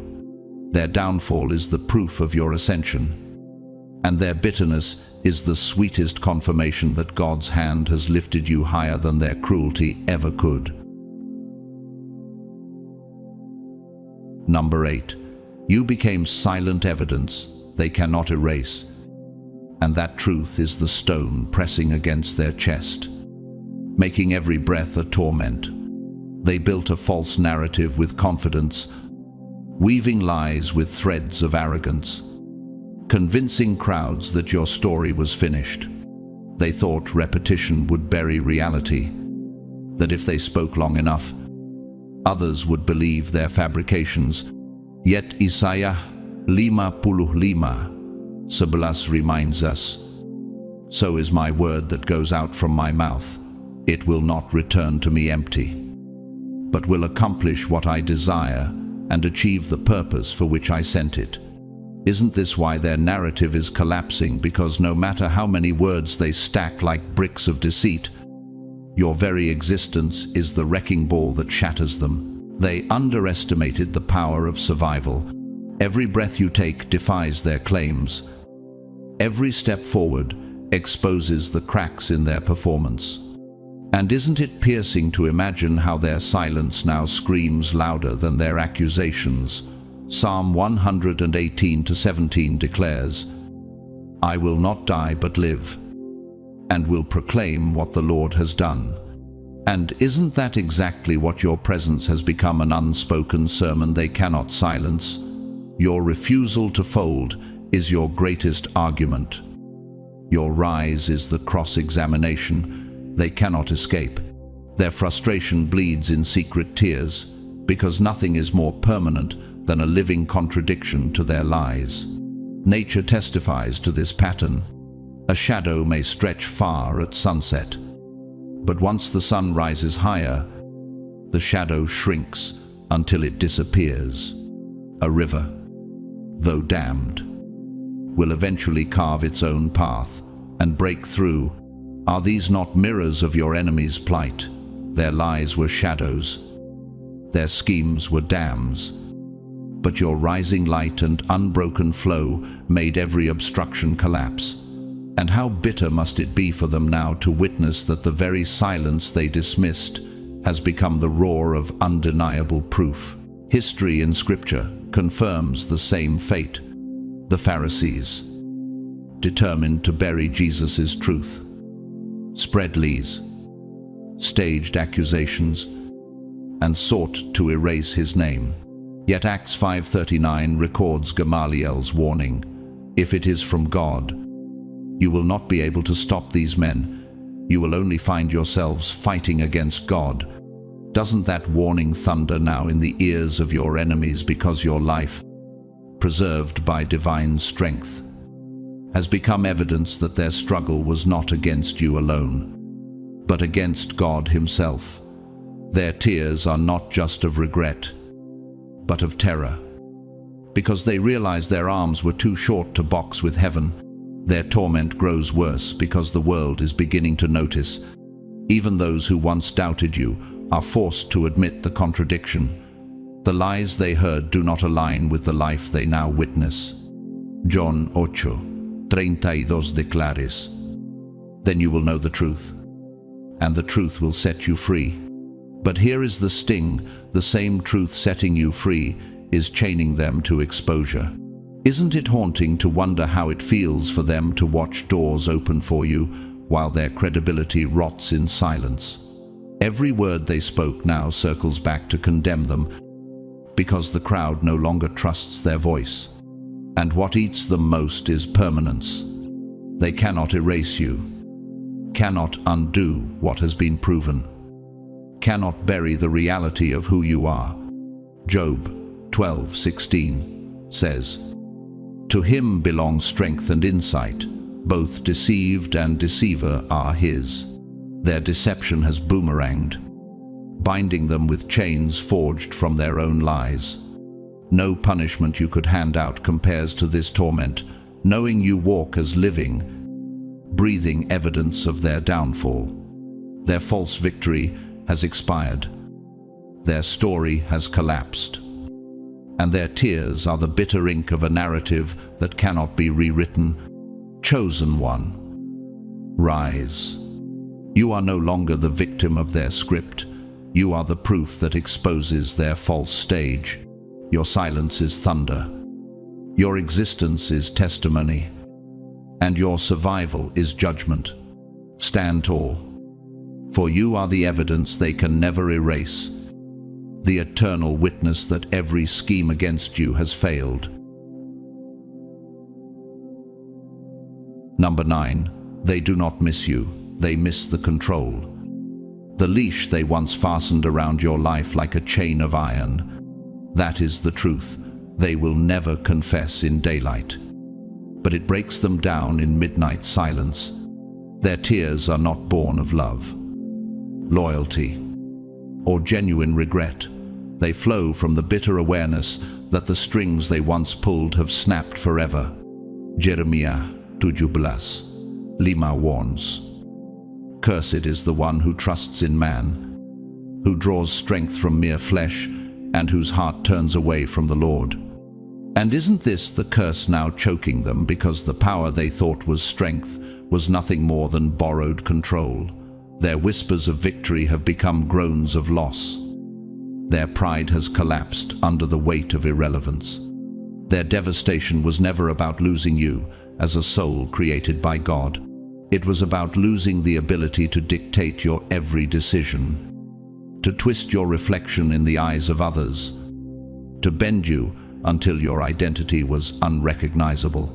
Their downfall is the proof of your ascension, and their bitterness is the sweetest confirmation that God's hand has lifted you higher than their cruelty ever could. Number 8. You became silent evidence they cannot erase, and that truth is the stone pressing against their chest, making every breath a torment. They built a false narrative with confidence, weaving lies with threads of arrogance, convincing crowds that your story was finished. They thought repetition would bury reality, that if they spoke long enough, others would believe their fabrications. Yet Isaiah 55:11 reminds us, "So is my word that goes out from my mouth. It will not return to me empty, but will accomplish what I desire and achieve the purpose for which I sent it." Isn't this why their narrative is collapsing? Because no matter how many words they stack like bricks of deceit, your very existence is the wrecking ball that shatters them. They underestimated the power of survival. Every breath you take defies their claims. Every step forward exposes the cracks in their performance. And isn't it piercing to imagine how their silence now screams louder than their accusations? Psalm 118:17 declares, "I will not die but live, and will proclaim what the Lord has done." And isn't that exactly what your presence has become, an unspoken sermon they cannot silence? Your refusal to fold is your greatest argument. Your rise is the cross-examination they cannot escape. Their frustration bleeds in secret tears, because nothing is more permanent than a living contradiction to their lies. Nature testifies to this pattern. A shadow may stretch far at sunset, but once the sun rises higher, the shadow shrinks until it disappears. A river, though dammed, will eventually carve its own path and break through. Are these not mirrors of your enemy's plight? Their lies were shadows, their schemes were dams, but your rising light and unbroken flow made every obstruction collapse. And how bitter must it be for them now to witness that the very silence they dismissed has become the roar of undeniable proof. History in Scripture confirms the same fate. The Pharisees, determined to bury Jesus' truth, spread lies, staged accusations, and sought to erase his name. Yet Acts 5:39 records Gamaliel's warning, "If it is from God, you will not be able to stop these men. You will only find yourselves fighting against God." Doesn't that warning thunder now in the ears of your enemies, because your life, preserved by divine strength, has become evidence that their struggle was not against you alone, but against God Himself? Their tears are not just of regret, but of terror, because they realize their arms were too short to box with heaven. Their torment grows worse because the world is beginning to notice. Even those who once doubted you are forced to admit the contradiction. The lies they heard do not align with the life they now witness. John 8:32 declares, "Then you will know the truth, and the truth will set you free." But here is the sting: the same truth setting you free is chaining them to exposure. Isn't it haunting to wonder how it feels for them to watch doors open for you while their credibility rots in silence? Every word they spoke now circles back to condemn them, because the crowd no longer trusts their voice. And what eats them most is permanence. They cannot erase you, cannot undo what has been proven, cannot bury the reality of who you are. Job 12:16 says, "To him belong strength and insight. Both deceived and deceiver are his. Their deception has boomeranged, binding them with chains forged from their own lies. No punishment you could hand out compares to this torment, knowing you walk as living, breathing evidence of their downfall. Their false victory has expired. Their story has collapsed. And their tears are the bitter ink of a narrative that cannot be rewritten. Chosen one, rise. You are no longer the victim of their script. You are the proof that exposes their false stage. Your silence is thunder. Your existence is testimony. And your survival is judgment. Stand tall, for you are the evidence they can never erase, the eternal witness that every scheme against you has failed. Number 9, they do not miss you, they miss the control. The leash they once fastened around your life like a chain of iron, that is the truth they will never confess in daylight. But it breaks them down in midnight silence. Their tears are not born of love, loyalty, or genuine regret. They flow from the bitter awareness that the strings they once pulled have snapped forever. Jeremiah 17:5 warns, "Cursed is the one who trusts in man, who draws strength from mere flesh, and whose heart turns away from the Lord." And isn't this the curse now choking them, because the power they thought was strength was nothing more than borrowed control. Their whispers of victory have become groans of loss. Their pride has collapsed under the weight of irrelevance. Their devastation was never about losing you as a soul created by God. It was about losing the ability to dictate your every decision, to twist your reflection in the eyes of others, to bend you until your identity was unrecognizable.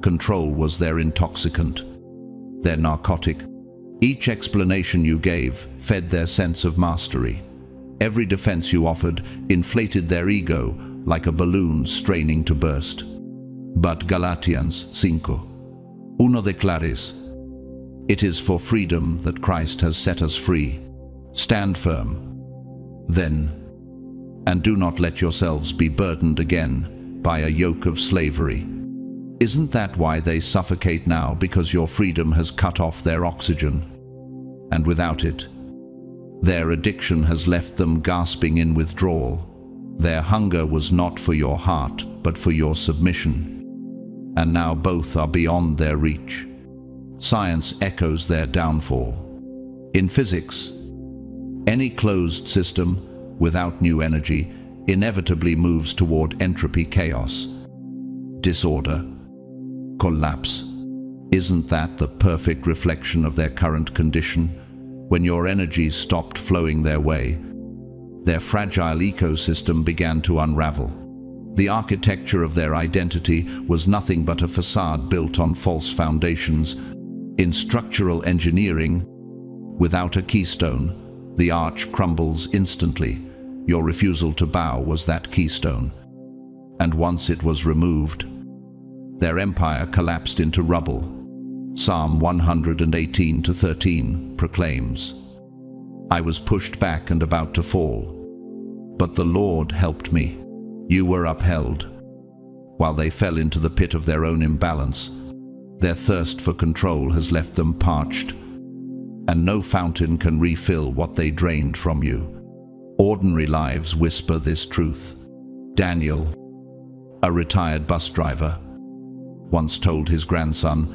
Control was their intoxicant, their narcotic. Each explanation you gave fed their sense of mastery. Every defense you offered inflated their ego like a balloon straining to burst. But Galatians 5:1 declares, "It is for freedom that Christ has set us free. Stand firm, then, and do not let yourselves be burdened again by a yoke of slavery." Isn't that why they suffocate now? Because your freedom has cut off their oxygen. And without it, their addiction has left them gasping in withdrawal. Their hunger was not for your heart, but for your submission. And now both are beyond their reach. Science echoes their downfall. In physics, any closed system without new energy inevitably moves toward entropy, chaos, disorder, collapse. Isn't that the perfect reflection of their current condition? When your energy stopped flowing their way, their fragile ecosystem began to unravel. The architecture of their identity was nothing but a facade built on false foundations. In structural engineering, without a keystone, the arch crumbles instantly. Your refusal to bow was that keystone. And once it was removed, their empire collapsed into rubble. Psalm 118:13 proclaims, "I was pushed back and about to fall, but the Lord helped me." You were upheld. While they fell into the pit of their own imbalance, their thirst for control has left them parched, and no fountain can refill what they drained from you. Ordinary lives whisper this truth. Daniel, a retired bus driver, once told his grandson,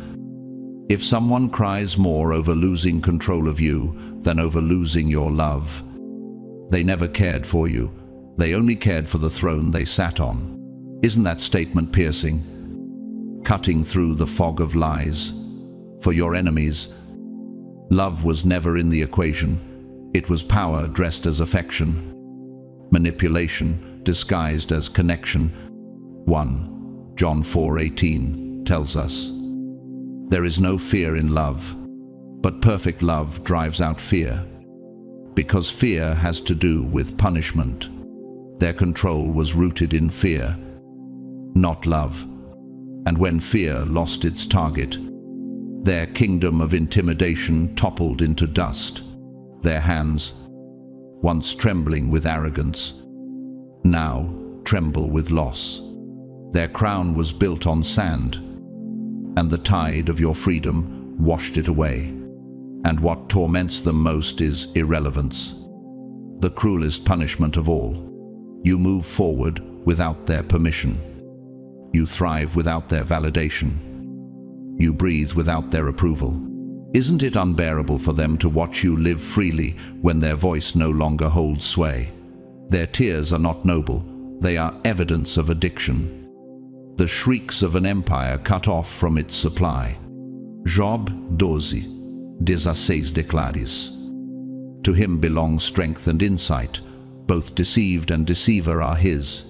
"If someone cries more over losing control of you than over losing your love, they never cared for you. They only cared for the throne they sat on." Isn't that statement piercing? Cutting through the fog of lies. For your enemies, love was never in the equation. It was power dressed as affection, manipulation disguised as connection. 1 John 4:18 tells us, "There is no fear in love, but perfect love drives out fear," because fear has to do with punishment. Their control was rooted in fear, not love. And when fear lost its target, their kingdom of intimidation toppled into dust. Their hands, once trembling with arrogance, now tremble with loss. Their crown was built on sand, and the tide of your freedom washed it away. And what torments them most is irrelevance, the cruelest punishment of all. You move forward without their permission. You thrive without their validation. You breathe without their approval. Isn't it unbearable for them to watch you live freely when their voice no longer holds sway? Their tears are not noble, they are evidence of addiction. The shrieks of an empire cut off from its supply. Job 12:16 declares, "To him belong strength and insight. Both deceived and deceiver are his."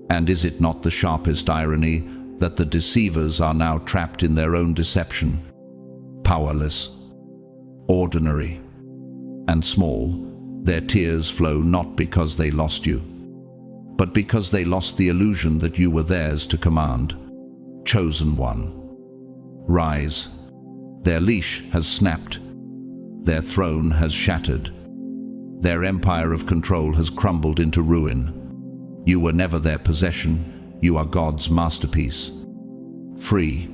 And is it not the sharpest irony that the deceivers are now trapped in their own deception, powerless, ordinary, and small? Their tears flow not because they lost you, but because they lost the illusion that you were theirs to command. Chosen one, rise. Their leash has snapped. Their throne has shattered. Their empire of control has crumbled into ruin. You were never their possession. You are God's masterpiece. Free,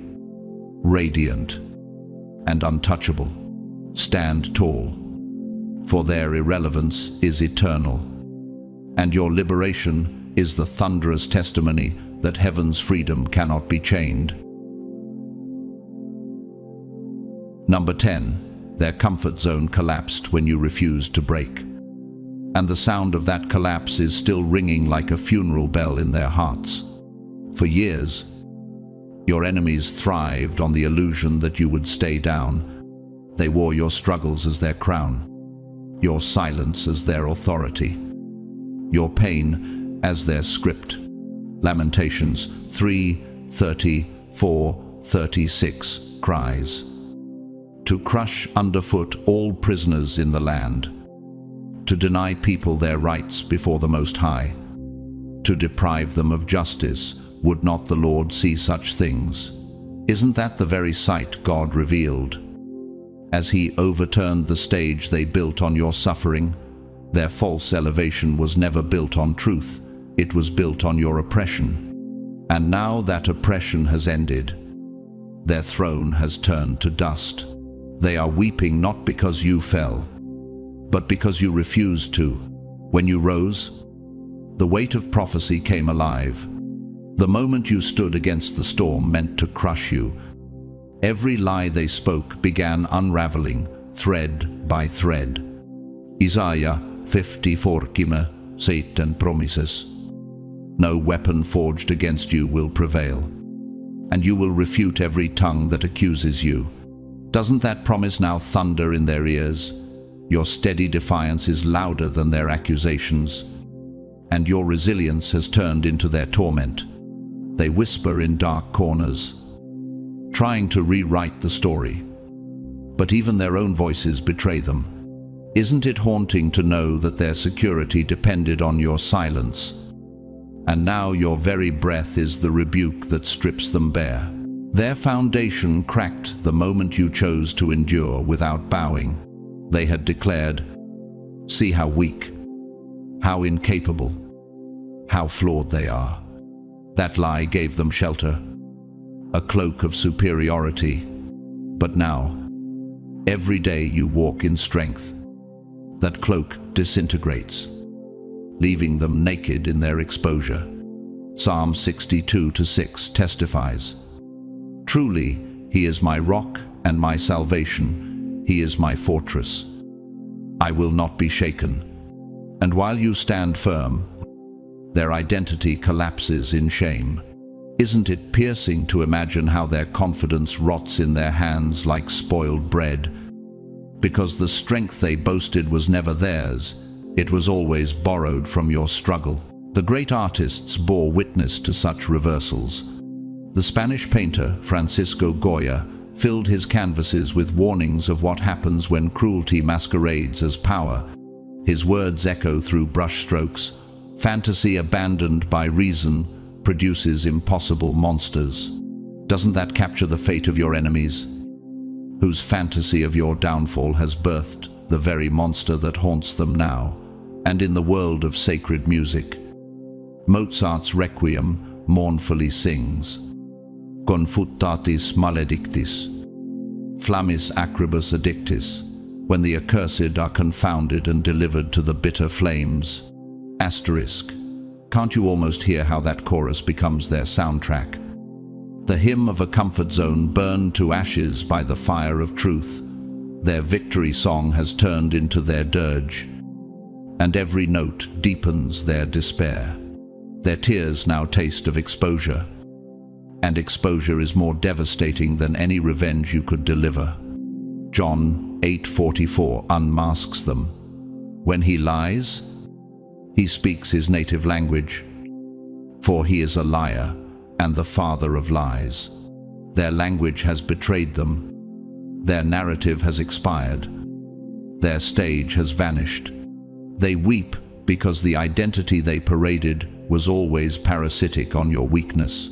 radiant, and untouchable. Stand tall, for their irrelevance is eternal. And your liberation is the thunderous testimony that heaven's freedom cannot be chained. Number 10. Their comfort zone collapsed when you refused to break. And the sound of that collapse is still ringing like a funeral bell in their hearts. For years, your enemies thrived on the illusion that you would stay down. They wore your struggles as their crown, your silence as their authority, your pain as their script. Lamentations 3:34-36 cries. To crush underfoot all prisoners in the land, to deny people their rights before the Most High, to deprive them of justice. Would not the Lord see such things? Isn't that the very sight God revealed? As he overturned the stage they built on your suffering, their false elevation was never built on truth, it was built on your oppression. And now that oppression has ended, their throne has turned to dust. They are weeping not because you fell, but because you refused to. When you rose, the weight of prophecy came alive. The moment you stood against the storm meant to crush you. Every lie they spoke began unraveling, thread by thread. Isaiah 54:7 promises, no weapon forged against you will prevail, and you will refute every tongue that accuses you. Doesn't that promise now thunder in their ears? Your steady defiance is louder than their accusations, and your resilience has turned into their torment. They whisper in dark corners, trying to rewrite the story, but even their own voices betray them. Isn't it haunting to know that their security depended on your silence? And now your very breath is the rebuke that strips them bare. Their foundation cracked the moment you chose to endure without bowing. They had declared, "See how weak, how incapable, how flawed they are." That lie gave them shelter, a cloak of superiority. But now, every day you walk in strength, that cloak disintegrates, leaving them naked in their exposure. Psalm 62:6 testifies, "Truly, he is my rock and my salvation. He is my fortress. I will not be shaken." And while you stand firm, their identity collapses in shame. Isn't it piercing to imagine how their confidence rots in their hands like spoiled bread? Because the strength they boasted was never theirs, it was always borrowed from your struggle. The great artists bore witness to such reversals. The Spanish painter Francisco Goya filled his canvases with warnings of what happens when cruelty masquerades as power. His words echo through brushstrokes. Fantasy abandoned by reason produces impossible monsters. Doesn't that capture the fate of your enemies, whose fantasy of your downfall has birthed the very monster that haunts them now? And in the world of sacred music, Mozart's Requiem mournfully sings, "Confutatis maledictis, flammis acribus addictis," when the accursed are confounded and delivered to the bitter flames. Asterisk. Can't you almost hear how that chorus becomes their soundtrack? The hymn of a comfort zone burned to ashes by the fire of truth. Their victory song has turned into their dirge, and every note deepens their despair. Their tears now taste of exposure, and exposure is more devastating than any revenge you could deliver. John 8:44 unmasks them. When he lies, he speaks his native language, for he is a liar and the father of lies. Their language has betrayed them. Their narrative has expired. Their stage has vanished. They weep because the identity they paraded was always parasitic on your weakness.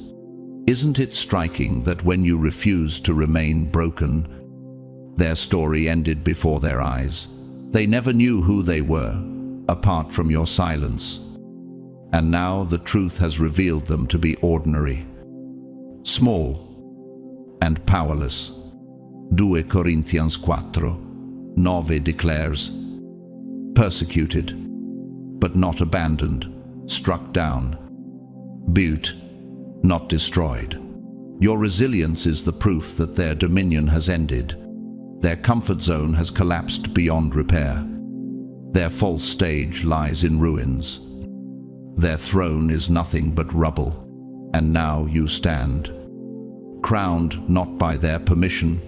Isn't it striking that when you refused to remain broken, their story ended before their eyes? They never knew who they were, apart from your silence. And now the truth has revealed them to be ordinary, small, and powerless. 2 Corinthians 4:9 declares, persecuted, but not abandoned, struck down, built, not destroyed. Your resilience is the proof that their dominion has ended. Their comfort zone has collapsed beyond repair. Their false stage lies in ruins. Their throne is nothing but rubble, and now you stand, crowned not by their permission,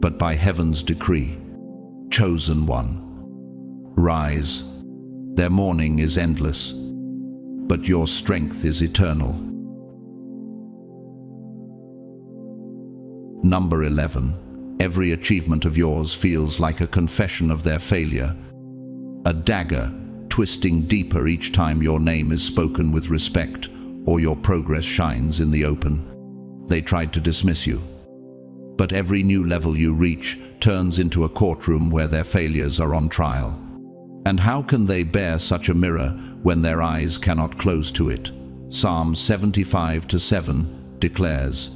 but by heaven's decree. Chosen one, rise. Their mourning is endless, but your strength is eternal. Number 11. Every achievement of yours feels like a confession of their failure, a dagger twisting deeper each time your name is spoken with respect or your progress shines in the open. They tried to dismiss you, but every new level you reach turns into a courtroom where their failures are on trial. And how can they bear such a mirror when their eyes cannot close to it? Psalm 75:7 declares,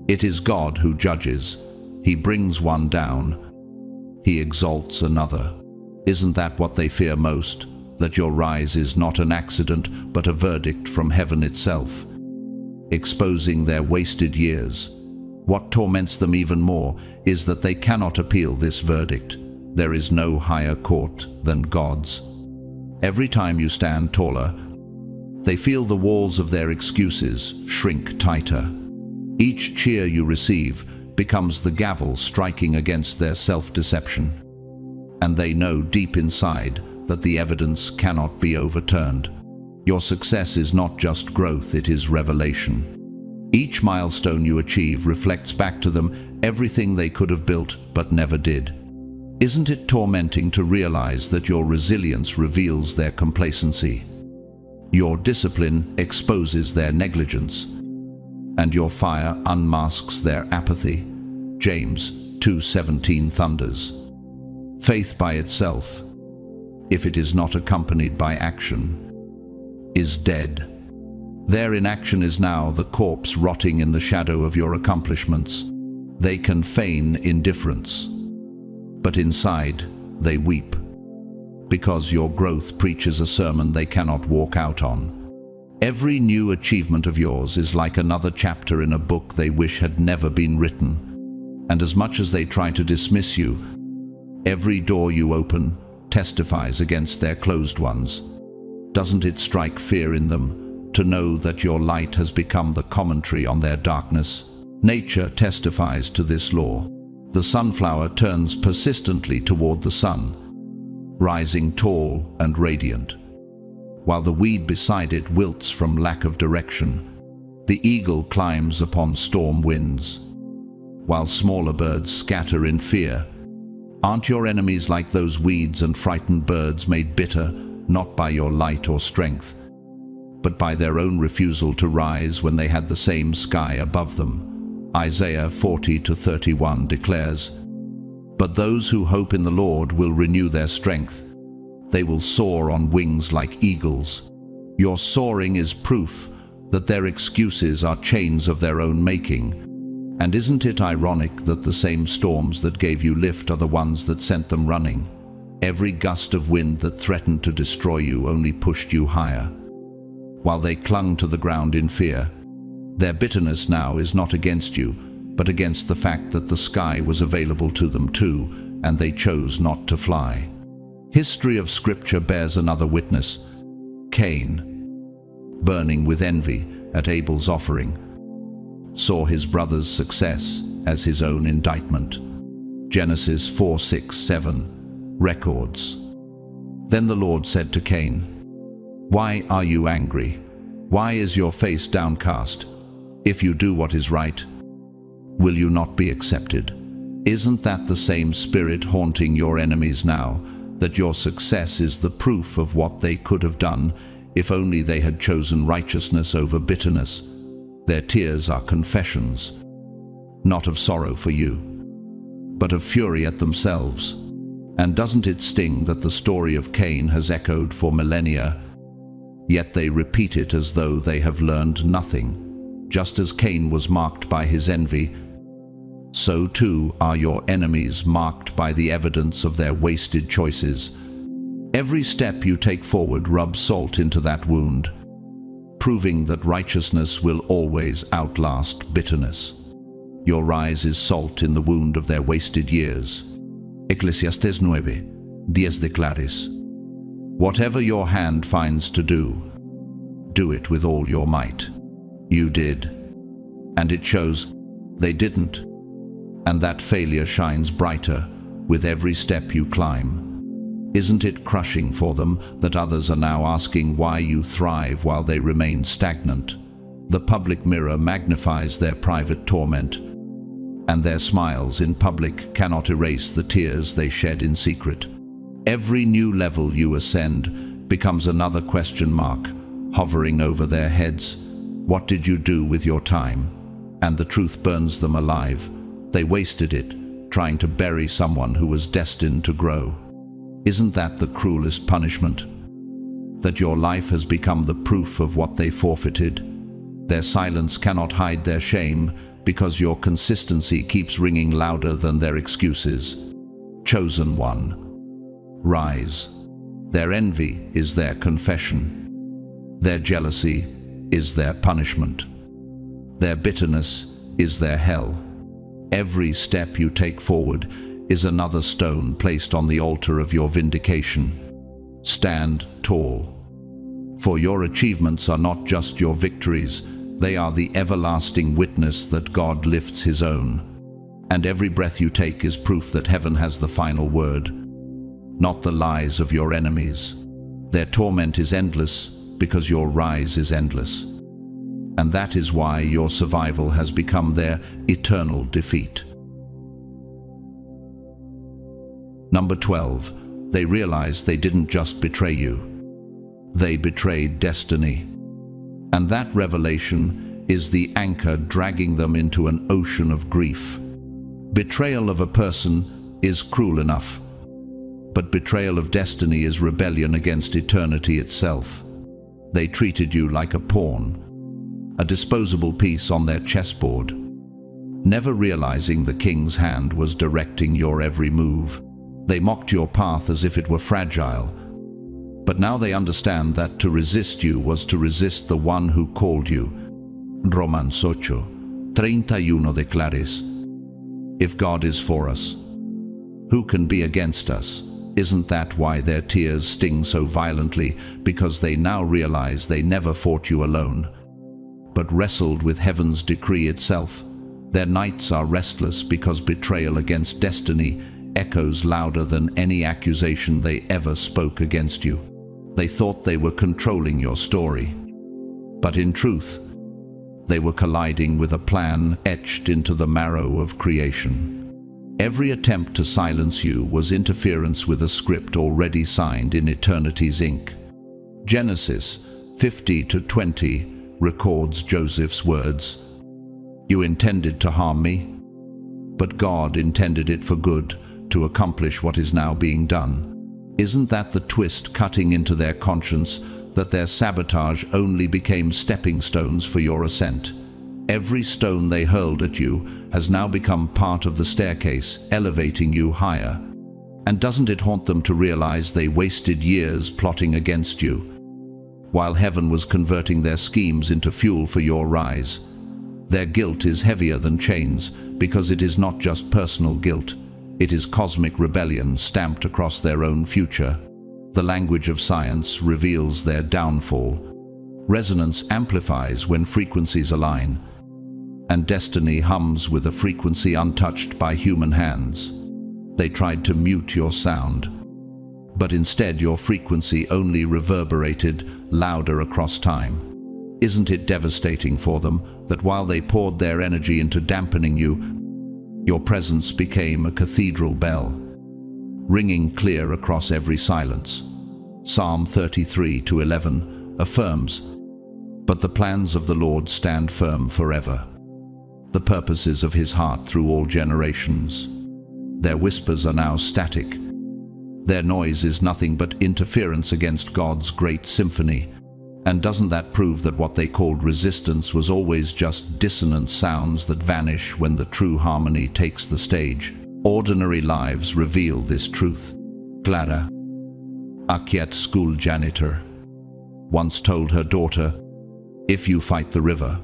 "It is God who judges. He brings one down. He exalts another." Isn't that what they fear most? That your rise is not an accident, but a verdict from heaven itself, exposing their wasted years. What torments them even more is that they cannot appeal this verdict. There is no higher court than God's. Every time you stand taller, they feel the walls of their excuses shrink tighter. Each cheer you receive becomes the gavel striking against their self-deception. And they know deep inside that the evidence cannot be overturned. Your success is not just growth, it is revelation. Each milestone you achieve reflects back to them everything they could have built but never did. Isn't it tormenting to realize that your resilience reveals their complacency? Your discipline exposes their negligence, and your fire unmasks their apathy. James 2:17 thunders. Faith by itself, if it is not accompanied by action, is dead. Their inaction is now the corpse rotting in the shadow of your accomplishments. They can feign indifference, but inside they weep, because your growth preaches a sermon they cannot walk out on. Every new achievement of yours is like another chapter in a book they wish had never been written. And as much as they try to dismiss you, every door you open testifies against their closed ones. Doesn't it strike fear in them to know that your light has become the commentary on their darkness? Nature testifies to this law. The sunflower turns persistently toward the sun, rising tall and radiant, while the weed beside it wilts from lack of direction. The eagle climbs upon storm winds, while smaller birds scatter in fear. Aren't your enemies like those weeds and frightened birds made bitter, not by your light or strength, but by their own refusal to rise when they had the same sky above them? Isaiah 40:31 declares, "But those who hope in the Lord will renew their strength. They will soar on wings like eagles." Your soaring is proof that their excuses are chains of their own making. And isn't it ironic that the same storms that gave you lift are the ones that sent them running? Every gust of wind that threatened to destroy you only pushed you higher. While they clung to the ground in fear, their bitterness now is not against you, but against the fact that the sky was available to them too, and they chose not to fly. History of Scripture bears another witness. Cain, burning with envy at Abel's offering, saw his brother's success as his own indictment. Genesis 4:6-7 records. Then the Lord said to Cain, "Why are you angry? Why is your face downcast? If you do what is right, will you not be accepted?" Isn't that the same spirit haunting your enemies now, that your success is the proof of what they could have done if only they had chosen righteousness over bitterness? Their tears are confessions, not of sorrow for you, but of fury at themselves. And doesn't it sting that the story of Cain has echoed for millennia, yet they repeat it as though they have learned nothing? Just as Cain was marked by his envy, so too are your enemies marked by the evidence of their wasted choices. Every step you take forward rubs salt into that wound, proving that righteousness will always outlast bitterness. Your rise is salt in the wound of their wasted years. Eclesiastes 9:10 declares, "Whatever your hand finds to do, do it with all your might." You did. And it shows they didn't. And that failure shines brighter with every step you climb. Isn't it crushing for them that others are now asking why you thrive while they remain stagnant? The public mirror magnifies their private torment, and their smiles in public cannot erase the tears they shed in secret. Every new level you ascend becomes another question mark hovering over their heads. What did you do with your time? And the truth burns them alive. They wasted it trying to bury someone who was destined to grow. Isn't that the cruelest punishment? That your life has become the proof of what they forfeited. Their silence cannot hide their shame because your consistency keeps ringing louder than their excuses. Chosen one, rise. Their envy is their confession. Their jealousy is their punishment. Their bitterness is their hell. Every step you take forward is another stone placed on the altar of your vindication. Stand tall. For your achievements are not just your victories, they are the everlasting witness that God lifts His own. And every breath you take is proof that heaven has the final word, not the lies of your enemies. Their torment is endless because your rise is endless. And that is why your survival has become their eternal defeat. Number 12. They realized they didn't just betray you. They betrayed destiny. And that revelation is the anchor dragging them into an ocean of grief. Betrayal of a person is cruel enough, but betrayal of destiny is rebellion against eternity itself. They treated you like a pawn, a disposable piece on their chessboard, never realizing the king's hand was directing your every move. They mocked your path as if it were fragile, but now they understand that to resist you was to resist the one who called you. Romans 8:31 declares, "If God is for us, who can be against us?" Isn't that why their tears sting so violently? Because they now realize they never fought you alone, but wrestled with heaven's decree itself. Their nights are restless because betrayal against destiny echoes louder than any accusation they ever spoke against you. They thought they were controlling your story, but in truth, they were colliding with a plan etched into the marrow of creation. Every attempt to silence you was interference with a script already signed in eternity's ink. Genesis 50:20 records Joseph's words, "You intended to harm me, but God intended it for good, to accomplish what is now being done." Isn't that the twist cutting into their conscience, that their sabotage only became stepping stones for your ascent? Every stone they hurled at you has now become part of the staircase, elevating you higher. And doesn't it haunt them to realize they wasted years plotting against you, while heaven was converting their schemes into fuel for your rise? Their guilt is heavier than chains, because it is not just personal guilt. It is cosmic rebellion stamped across their own future. The language of science reveals their downfall. Resonance amplifies when frequencies align, and destiny hums with a frequency untouched by human hands. They tried to mute your sound, but instead your frequency only reverberated louder across time. Isn't it devastating for them that while they poured their energy into dampening you, your presence became a cathedral bell, ringing clear across every silence? Psalm 33:11 affirms, "But the plans of the Lord stand firm forever, the purposes of His heart through all generations." Their whispers are now static. Their noise is nothing but interference against God's great symphony. And doesn't that prove that what they called resistance was always just dissonant sounds that vanish when the true harmony takes the stage? Ordinary lives reveal this truth. Clara, a Kyiv school janitor, once told her daughter, "If you fight the river,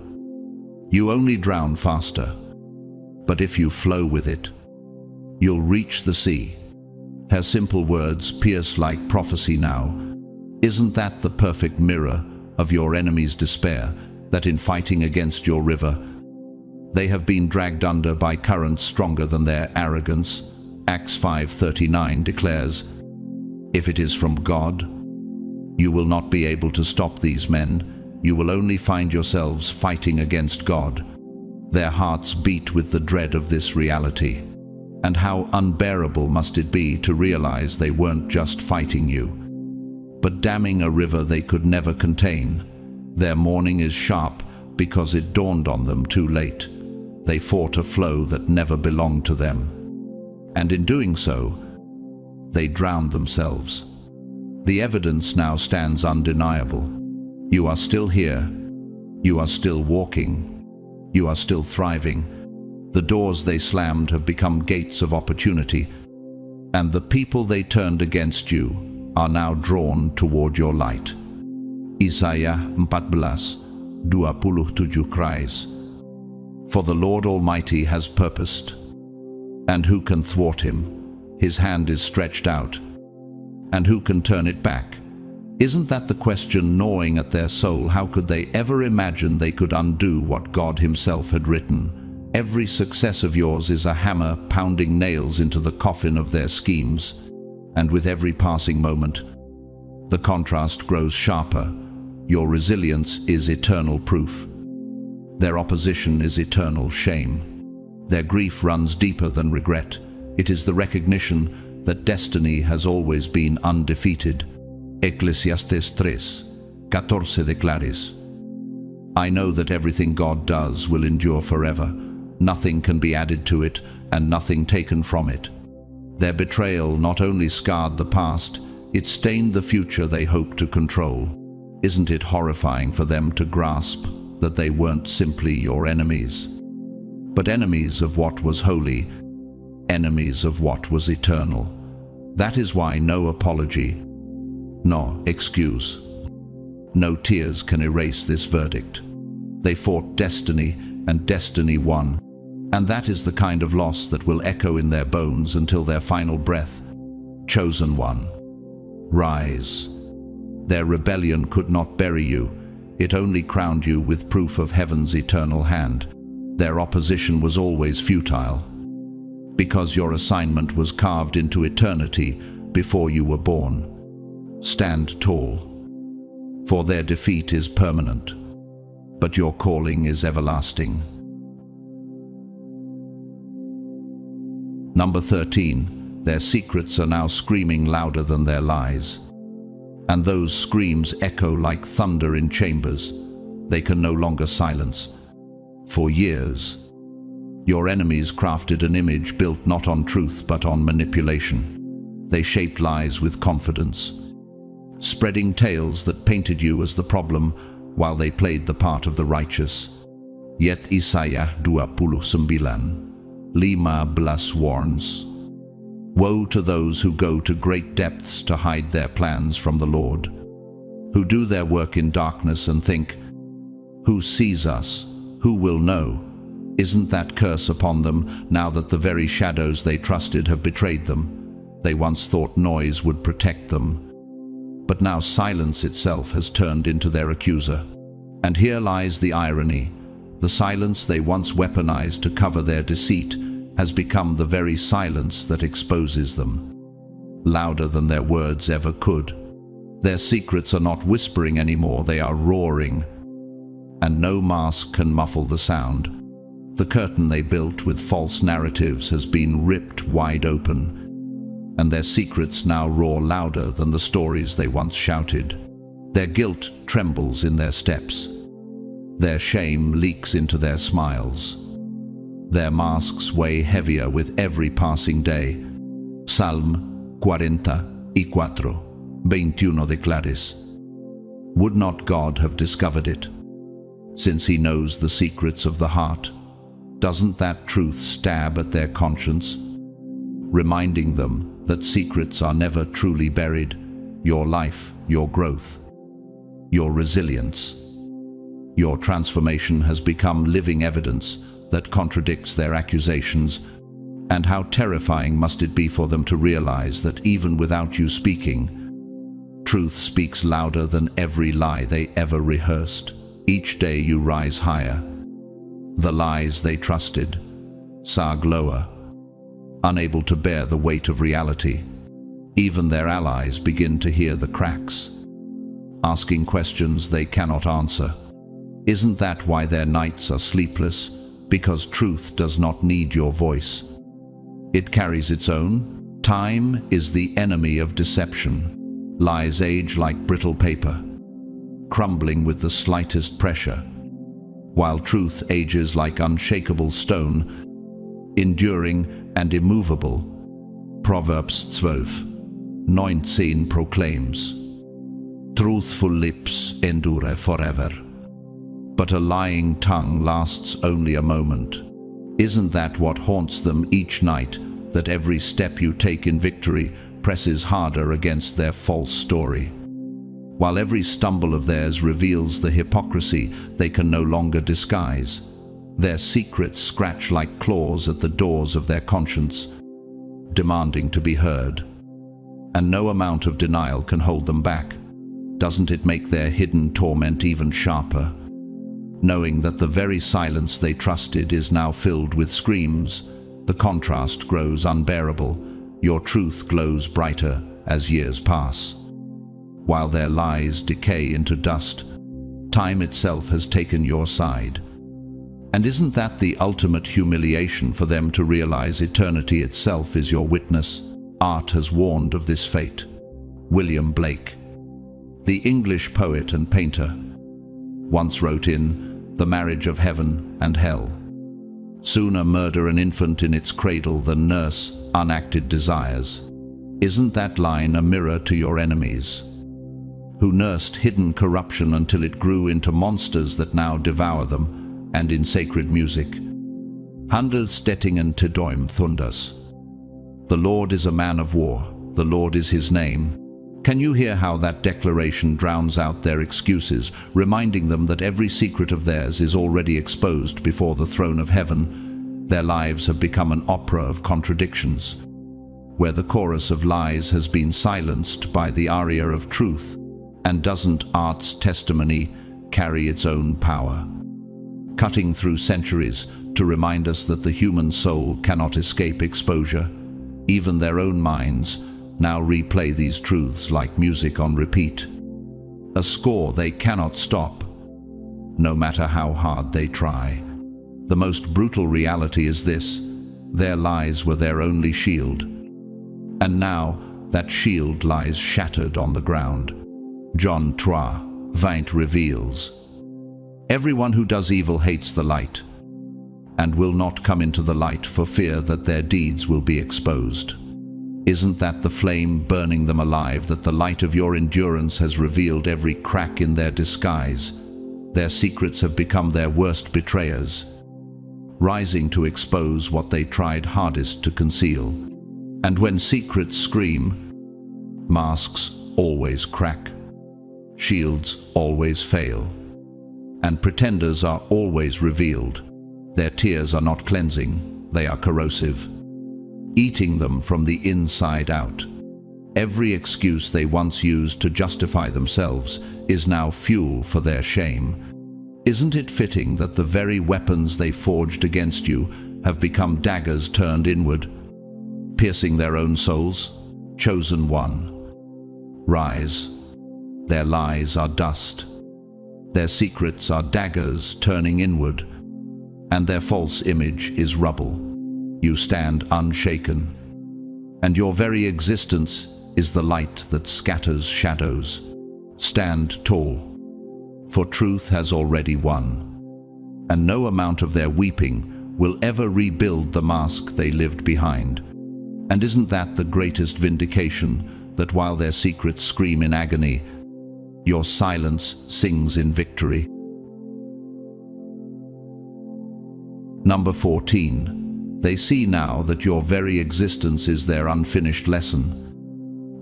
you only drown faster. but if you flow with it, you'll reach the sea. Her simple words pierce like prophecy now. Isn't that the perfect mirror of your enemy's despair, that in fighting against your river, they have been dragged under by currents stronger than their arrogance? Acts 5:39 declares, "If it is from God, you will not be able to stop these men. You will only find yourselves fighting against God." Their hearts beat with the dread of this reality. And how unbearable must it be to realize they weren't just fighting you, but damming a river they could never contain. Their mourning is sharp because it dawned on them too late. They fought a flow that never belonged to them. And in doing so, they drowned themselves. The evidence now stands undeniable. You are still here. You are still walking. You are still thriving. The doors they slammed have become gates of opportunity, and the people they turned against you are now drawn toward your light. Isaiah 14:27 cries, "For the Lord Almighty has purposed, and who can thwart him? His hand is stretched out, and who can turn it back?" Isn't that the question gnawing at their soul? How could they ever imagine they could undo what God himself had written? Every success of yours is a hammer pounding nails into the coffin of their schemes, and with every passing moment, the contrast grows sharper. Your resilience is eternal proof. Their opposition is eternal shame. Their grief runs deeper than regret. It is the recognition that destiny has always been undefeated. Eclesiastes 3:14 declares, "I know that everything God does will endure forever. Nothing can be added to it, and nothing taken from it." Their betrayal not only scarred the past, it stained the future they hoped to control. Isn't it horrifying for them to grasp that they weren't simply your enemies, but enemies of what was holy, enemies of what was eternal? That is why no apology, no excuse, no tears can erase this verdict. They fought destiny, and destiny won. And that is the kind of loss that will echo in their bones until their final breath. Chosen one, rise. Their rebellion could not bury you. It only crowned you with proof of heaven's eternal hand. Their opposition was always futile, because your assignment was carved into eternity before you were born. Stand tall, for their defeat is permanent, but your calling is everlasting. Number 13, their secrets are now screaming louder than their lies. And those screams echo like thunder in chambers they can no longer silence. For years, your enemies crafted an image built not on truth but on manipulation. They shaped lies with confidence, spreading tales that painted you as the problem while they played the part of the righteous. Yet Isaiah 29:15 warns, "Woe to those who go to great depths to hide their plans from the Lord, who do their work in darkness and think, 'Who sees us? Who will know?' Isn't that curse upon them now that the very shadows they trusted have betrayed them? They once thought noise would protect them, but now silence itself has turned into their accuser. And here lies the irony. The silence they once weaponized to cover their deceit has become the very silence that exposes them, louder than their words ever could. Their secrets are not whispering anymore, they are roaring, and no mask can muffle the sound. The curtain they built with false narratives has been ripped wide open, and their secrets now roar louder than the stories they once shouted. Their guilt trembles in their steps. Their shame leaks into their smiles. Their masks weigh heavier with every passing day. Psalm 44:21 declares, "Would not God have discovered it, since he knows the secrets of the heart?" Doesn't that truth stab at their conscience, reminding them that secrets are never truly buried? Your life, your growth, your resilience, your transformation has become living evidence that contradicts their accusations, and how terrifying must it be for them to realize that even without you speaking, truth speaks louder than every lie they ever rehearsed. Each day you rise higher. The lies they trusted sag lower, unable to bear the weight of reality. Even their allies begin to hear the cracks, asking questions they cannot answer. Isn't that why their nights are sleepless? Because truth does not need your voice. It carries its own. Time is the enemy of deception. Lies age like brittle paper, crumbling with the slightest pressure, while truth ages like unshakable stone, enduring and immovable. Proverbs 12:19 proclaims, "Truthful lips endure forever, but a lying tongue lasts only a moment." Isn't that what haunts them each night, that every step you take in victory presses harder against their false story, while every stumble of theirs reveals the hypocrisy they can no longer disguise? Their secrets scratch like claws at the doors of their conscience, demanding to be heard, and no amount of denial can hold them back. Doesn't it make their hidden torment even sharper, knowing that the very silence they trusted is now filled with screams? The contrast grows unbearable. Your truth glows brighter as years pass, while their lies decay into dust. Time itself has taken your side. And isn't that the ultimate humiliation for them to realize eternity itself is your witness? Art has warned of this fate. William Blake, the English poet and painter, once wrote in The Marriage of Heaven and Hell, "Sooner murder an infant in its cradle than nurse unacted desires." Isn't that line a mirror to your enemies, who nursed hidden corruption until it grew into monsters that now devour them? And in sacred music, Handelsstättingen te Däum thunders, "The Lord is a man of war, the Lord is his name." Can you hear how that declaration drowns out their excuses, reminding them that every secret of theirs is already exposed before the throne of heaven? Their lives have become an opera of contradictions, where the chorus of lies has been silenced by the aria of truth. And doesn't art's testimony carry its own power, cutting through centuries to remind us that the human soul cannot escape exposure? Even their own minds now replay these truths like music on repeat, a score they cannot stop, no matter how hard they try. The most brutal reality is this: their lies were their only shield, and now that shield lies shattered on the ground. John 3:20 reveals, "Everyone who does evil hates the light, and will not come into the light for fear that their deeds will be exposed." Isn't that the flame burning them alive, that the light of your endurance has revealed every crack in their disguise? Their secrets have become their worst betrayers, rising to expose what they tried hardest to conceal. And when secrets scream, masks always crack, shields always fail, and pretenders are always revealed. Their tears are not cleansing, they are corrosive, eating them from the inside out. Every excuse they once used to justify themselves is now fuel for their shame. Isn't it fitting that the very weapons they forged against you have become daggers turned inward, piercing their own souls? Chosen one, rise. Their lies are dust. Their secrets are daggers turning inward, and their false image is rubble. You stand unshaken, and your very existence is the light that scatters shadows. Stand tall, for truth has already won, and no amount of their weeping will ever rebuild the mask they lived behind. And isn't that the greatest vindication, that while their secrets scream in agony, your silence sings in victory? Number 14. They see now that your very existence is their unfinished lesson,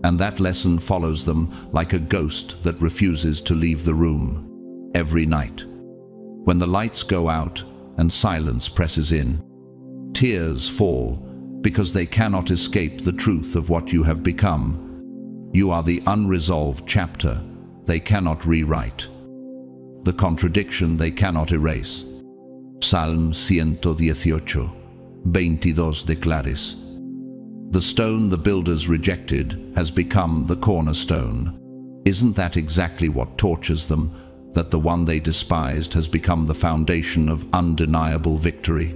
and that lesson follows them like a ghost that refuses to leave the room. Every night, when the lights go out and silence presses in. Tears fall because they cannot escape the truth of what you have become. You are the unresolved chapter they cannot rewrite, the contradiction they cannot erase. Psalm 118, 22 declares, "The stone the builders rejected has become the cornerstone." Isn't that exactly what tortures them, that the one they despised has become the foundation of undeniable victory?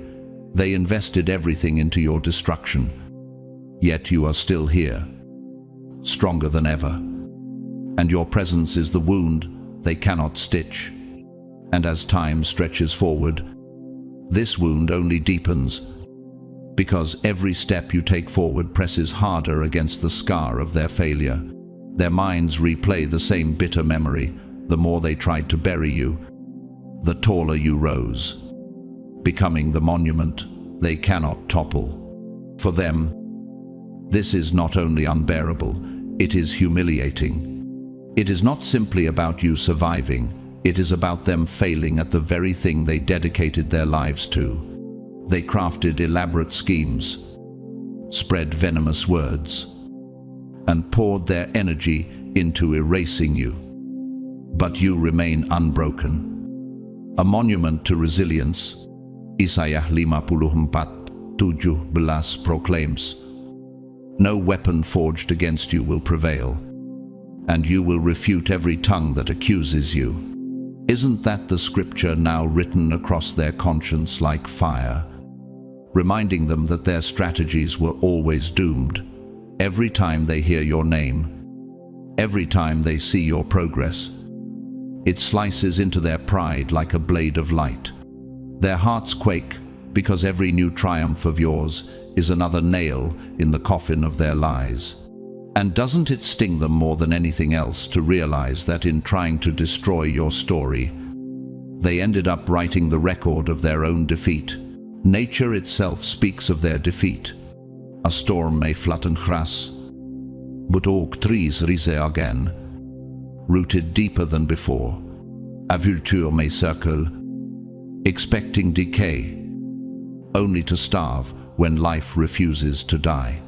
They invested everything into your destruction, yet you are still here, stronger than ever. And your presence is the wound they cannot stitch. And as time stretches forward, this wound only deepens, because every step you take forward presses harder against the scar of their failure. Their minds replay the same bitter memory. The more they tried to bury you, the taller you rose, becoming the monument they cannot topple. For them, this is not only unbearable, it is humiliating. It is not simply about you surviving, it is about them failing at the very thing they dedicated their lives to. They crafted elaborate schemes, spread venomous words, and poured their energy into erasing you. But you remain unbroken. A monument to resilience. Isaiah 54:17 proclaims, "No weapon forged against you will prevail, and you will refute every tongue that accuses you." Isn't that the scripture now written across their conscience like fire, reminding them that their strategies were always doomed? Every time they hear your name, every time they see your progress, it slices into their pride like a blade of light. Their hearts quake because every new triumph of yours is another nail in the coffin of their lies. And doesn't it sting them more than anything else to realize that in trying to destroy your story, they ended up writing the record of their own defeat? Nature itself speaks of their defeat. A storm may flatten grass, but oak trees rise again, rooted deeper than before. A vulture may circle, expecting decay, only to starve when life refuses to die.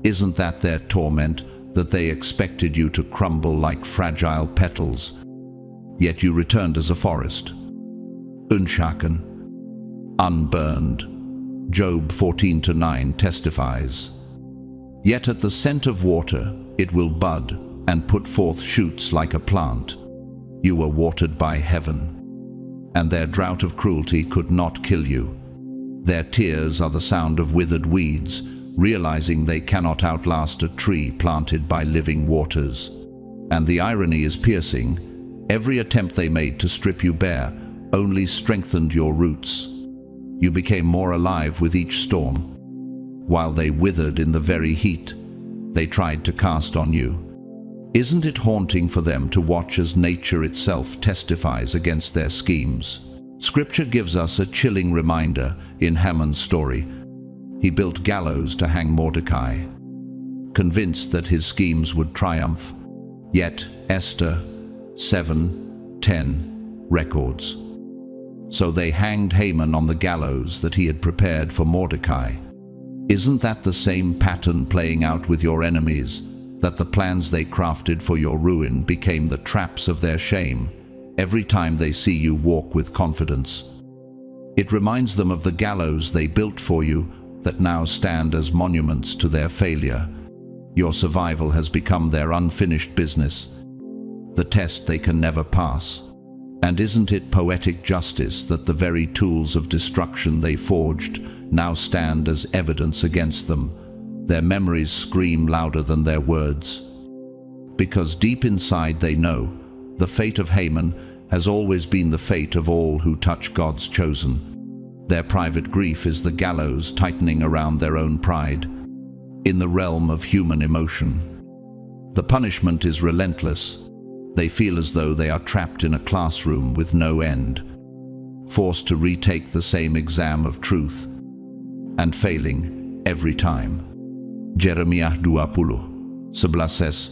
Isn't that their torment, that they expected you to crumble like fragile petals, yet you returned as a forest, unshaken, unburned? Job 14:9 testifies, "Yet at the scent of water it will bud and put forth shoots like a plant." You were watered by heaven, and their drought of cruelty could not kill you. Their tears are the sound of withered weeds, realizing they cannot outlast a tree planted by living waters. And the irony is piercing. Every attempt they made to strip you bare only strengthened your roots. You became more alive with each storm, while they withered in the very heat they tried to cast on you. Isn't it haunting for them to watch as nature itself testifies against their schemes? Scripture gives us a chilling reminder in Haman's story. He built gallows to hang Mordecai, convinced that his schemes would triumph. Yet Esther 7:10 records, "So they hanged Haman on the gallows that he had prepared for Mordecai." Isn't that the same pattern playing out with your enemies, that the plans they crafted for your ruin became the traps of their shame every time they see you walk with confidence? It reminds them of the gallows they built for you that now stand as monuments to their failure. Your survival has become their unfinished business, the test they can never pass. And isn't it poetic justice that the very tools of destruction they forged now stand as evidence against them? Their memories scream louder than their words, because deep inside they know the fate of Haman has always been the fate of all who touch God's chosen. Their private grief is the gallows tightening around their own pride. In the realm of human emotion, the punishment is relentless. They feel as though they are trapped in a classroom with no end, forced to retake the same exam of truth, and failing every time. Jeremiah 20:11 says,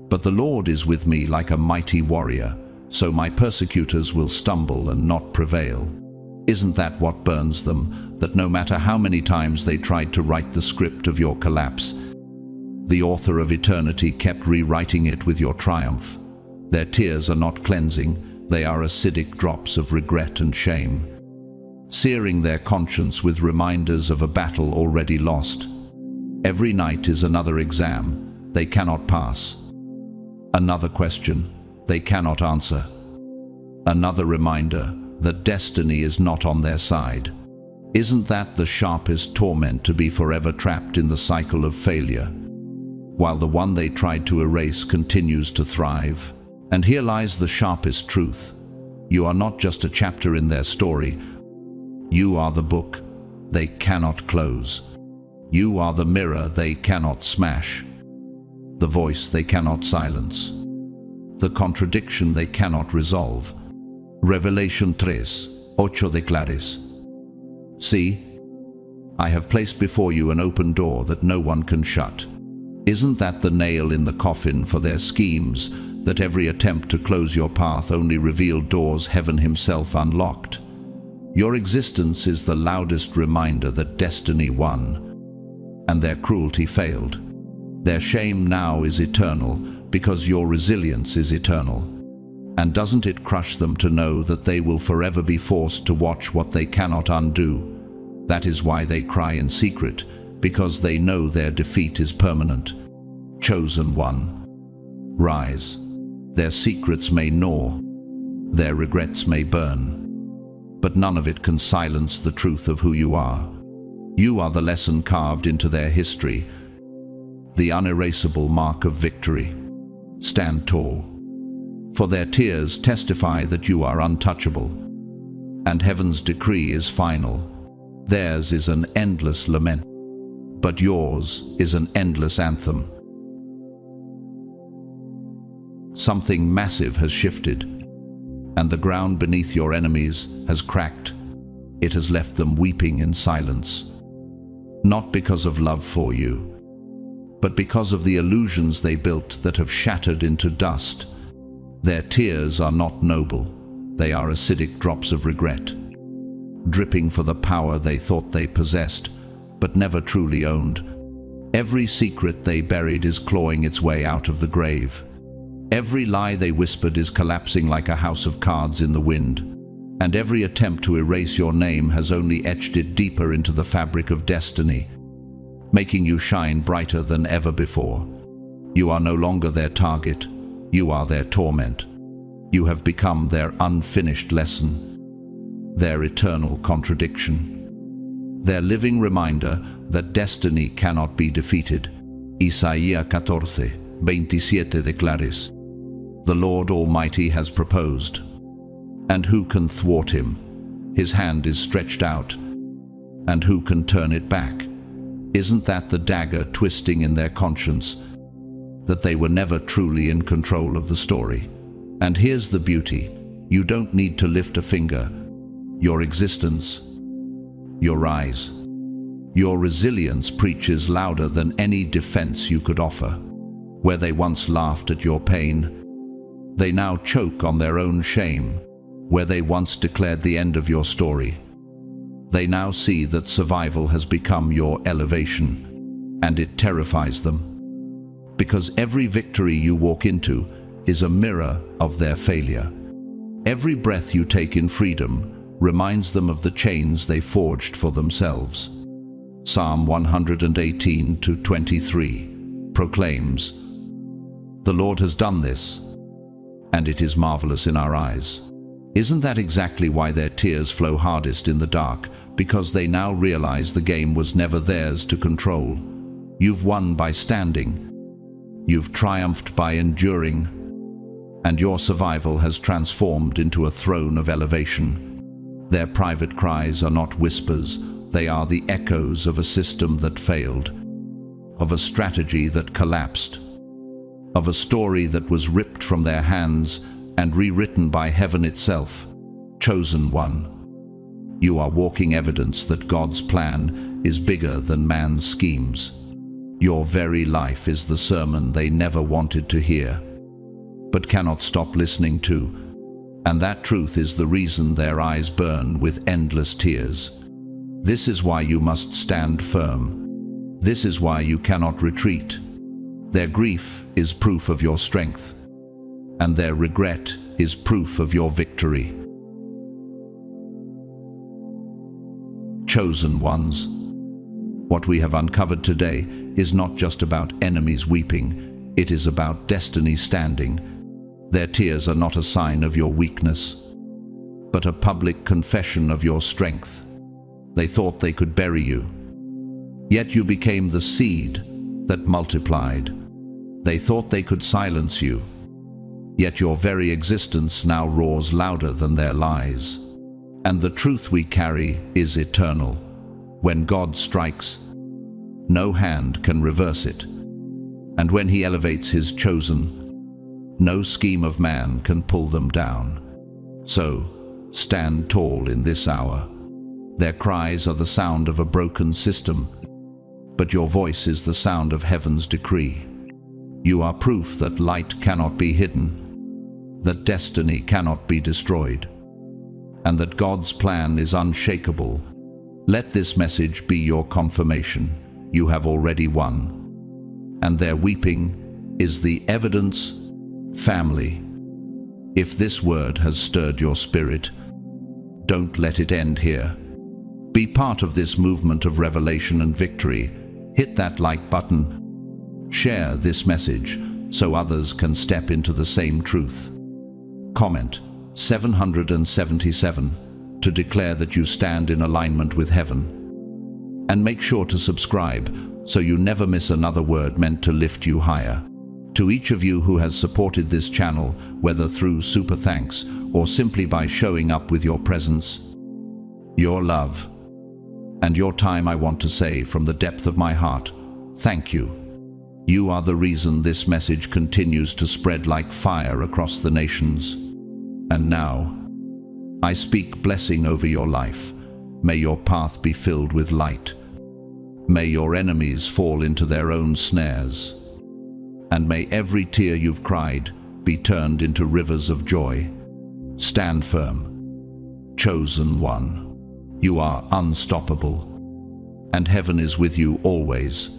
"But the Lord is with me like a mighty warrior, so my persecutors will stumble and not prevail." Isn't that what burns them, that no matter how many times they tried to write the script of your collapse, the author of eternity kept rewriting it with your triumph? Their tears are not cleansing, they are acidic drops of regret and shame, searing their conscience with reminders of a battle already lost. Every night is another exam they cannot pass, another question they cannot answer, another reminder that destiny is not on their side. Isn't that the sharpest torment, to be forever trapped in the cycle of failure, while the one they tried to erase continues to thrive? And here lies the sharpest truth. You are not just a chapter in their story. You are the book they cannot close. You are the mirror they cannot smash, the voice they cannot silence, the contradiction they cannot resolve. Revelation 3:8 declares, "See, I have placed before you an open door that no one can shut." Isn't that the nail in the coffin for their schemes, that every attempt to close your path only revealed doors heaven himself unlocked? Your existence is the loudest reminder that destiny won, and their cruelty failed. Their shame now is eternal, because your resilience is eternal. And doesn't it crush them to know that they will forever be forced to watch what they cannot undo? That is why they cry in secret, because they know their defeat is permanent. Chosen one, rise. Their secrets may gnaw, their regrets may burn, but none of it can silence the truth of who you are. You are the lesson carved into their history, the unerasable mark of victory. Stand tall, for their tears testify that you are untouchable, and heaven's decree is final. Theirs is an endless lament, but yours is an endless anthem. Something massive has shifted, and the ground beneath your enemies has cracked. It has left them weeping in silence, not because of love for you, but because of the illusions they built that have shattered into dust. Their tears are not noble, they are acidic drops of regret, dripping for the power they thought they possessed, but never truly owned. Every secret they buried is clawing its way out of the grave. Every lie they whispered is collapsing like a house of cards in the wind, and every attempt to erase your name has only etched it deeper into the fabric of destiny, making you shine brighter than ever before. You are no longer their target, you are their torment. You have become their unfinished lesson, their eternal contradiction, their living reminder that destiny cannot be defeated. Isaías 14:27 declares, "The Lord Almighty has proposed, and who can thwart him? His hand is stretched out, and who can turn it back?" Isn't that the dagger twisting in their conscience, that they were never truly in control of the story? And here's the beauty: you don't need to lift a finger. Your existence, your rise, your resilience preaches louder than any defense you could offer. Where they once laughed at your pain, they now choke on their own shame. Where they once declared the end of your story, they now see that survival has become your elevation, and it terrifies them. Because every victory you walk into is a mirror of their failure. Every breath you take in freedom reminds them of the chains they forged for themselves. Psalm 118:23 proclaims, "The Lord has done this, and it is marvelous in our eyes." Isn't that exactly why their tears flow hardest in the dark? Because they now realize the game was never theirs to control. You've won by standing. You've triumphed by enduring. And your survival has transformed into a throne of elevation. Their private cries are not whispers. They are the echoes of a system that failed, of a strategy that collapsed, of a story that was ripped from their hands and rewritten by heaven itself. Chosen one, you are walking evidence that God's plan is bigger than man's schemes. Your very life is the sermon they never wanted to hear, but cannot stop listening to. And that truth is the reason their eyes burn with endless tears. This is why you must stand firm. This is why you cannot retreat. Their grief is proof of your strength, and their regret is proof of your victory. Chosen ones. What we have uncovered today is not just about enemies weeping, it is about destiny standing. Their tears are not a sign of your weakness, but a public confession of your strength. They thought they could bury you, yet you became the seed that multiplied. They thought they could silence you, yet your very existence now roars louder than their lies. And the truth we carry is eternal. When God strikes, no hand can reverse it. And when he elevates his chosen, no scheme of man can pull them down. So, stand tall in this hour. Their cries are the sound of a broken system, but your voice is the sound of heaven's decree. You are proof that light cannot be hidden, that destiny cannot be destroyed, and that God's plan is unshakable. Let this message be your confirmation. You have already won, and their weeping is the evidence. Family, if this word has stirred your spirit, don't let it end here. Be part of this movement of revelation and victory. Hit that like button. Share this message so others can step into the same truth. Comment 777 to declare that you stand in alignment with heaven. And make sure to subscribe so you never miss another word meant to lift you higher. To each of you who has supported this channel, whether through super thanks or simply by showing up with your presence, your love, and your time, I want to say from the depth of my heart, thank you. You are the reason this message continues to spread like fire across the nations. And now, I speak blessing over your life. May your path be filled with light. May your enemies fall into their own snares. And may every tear you've cried be turned into rivers of joy. Stand firm, chosen one. You are unstoppable, and heaven is with you always.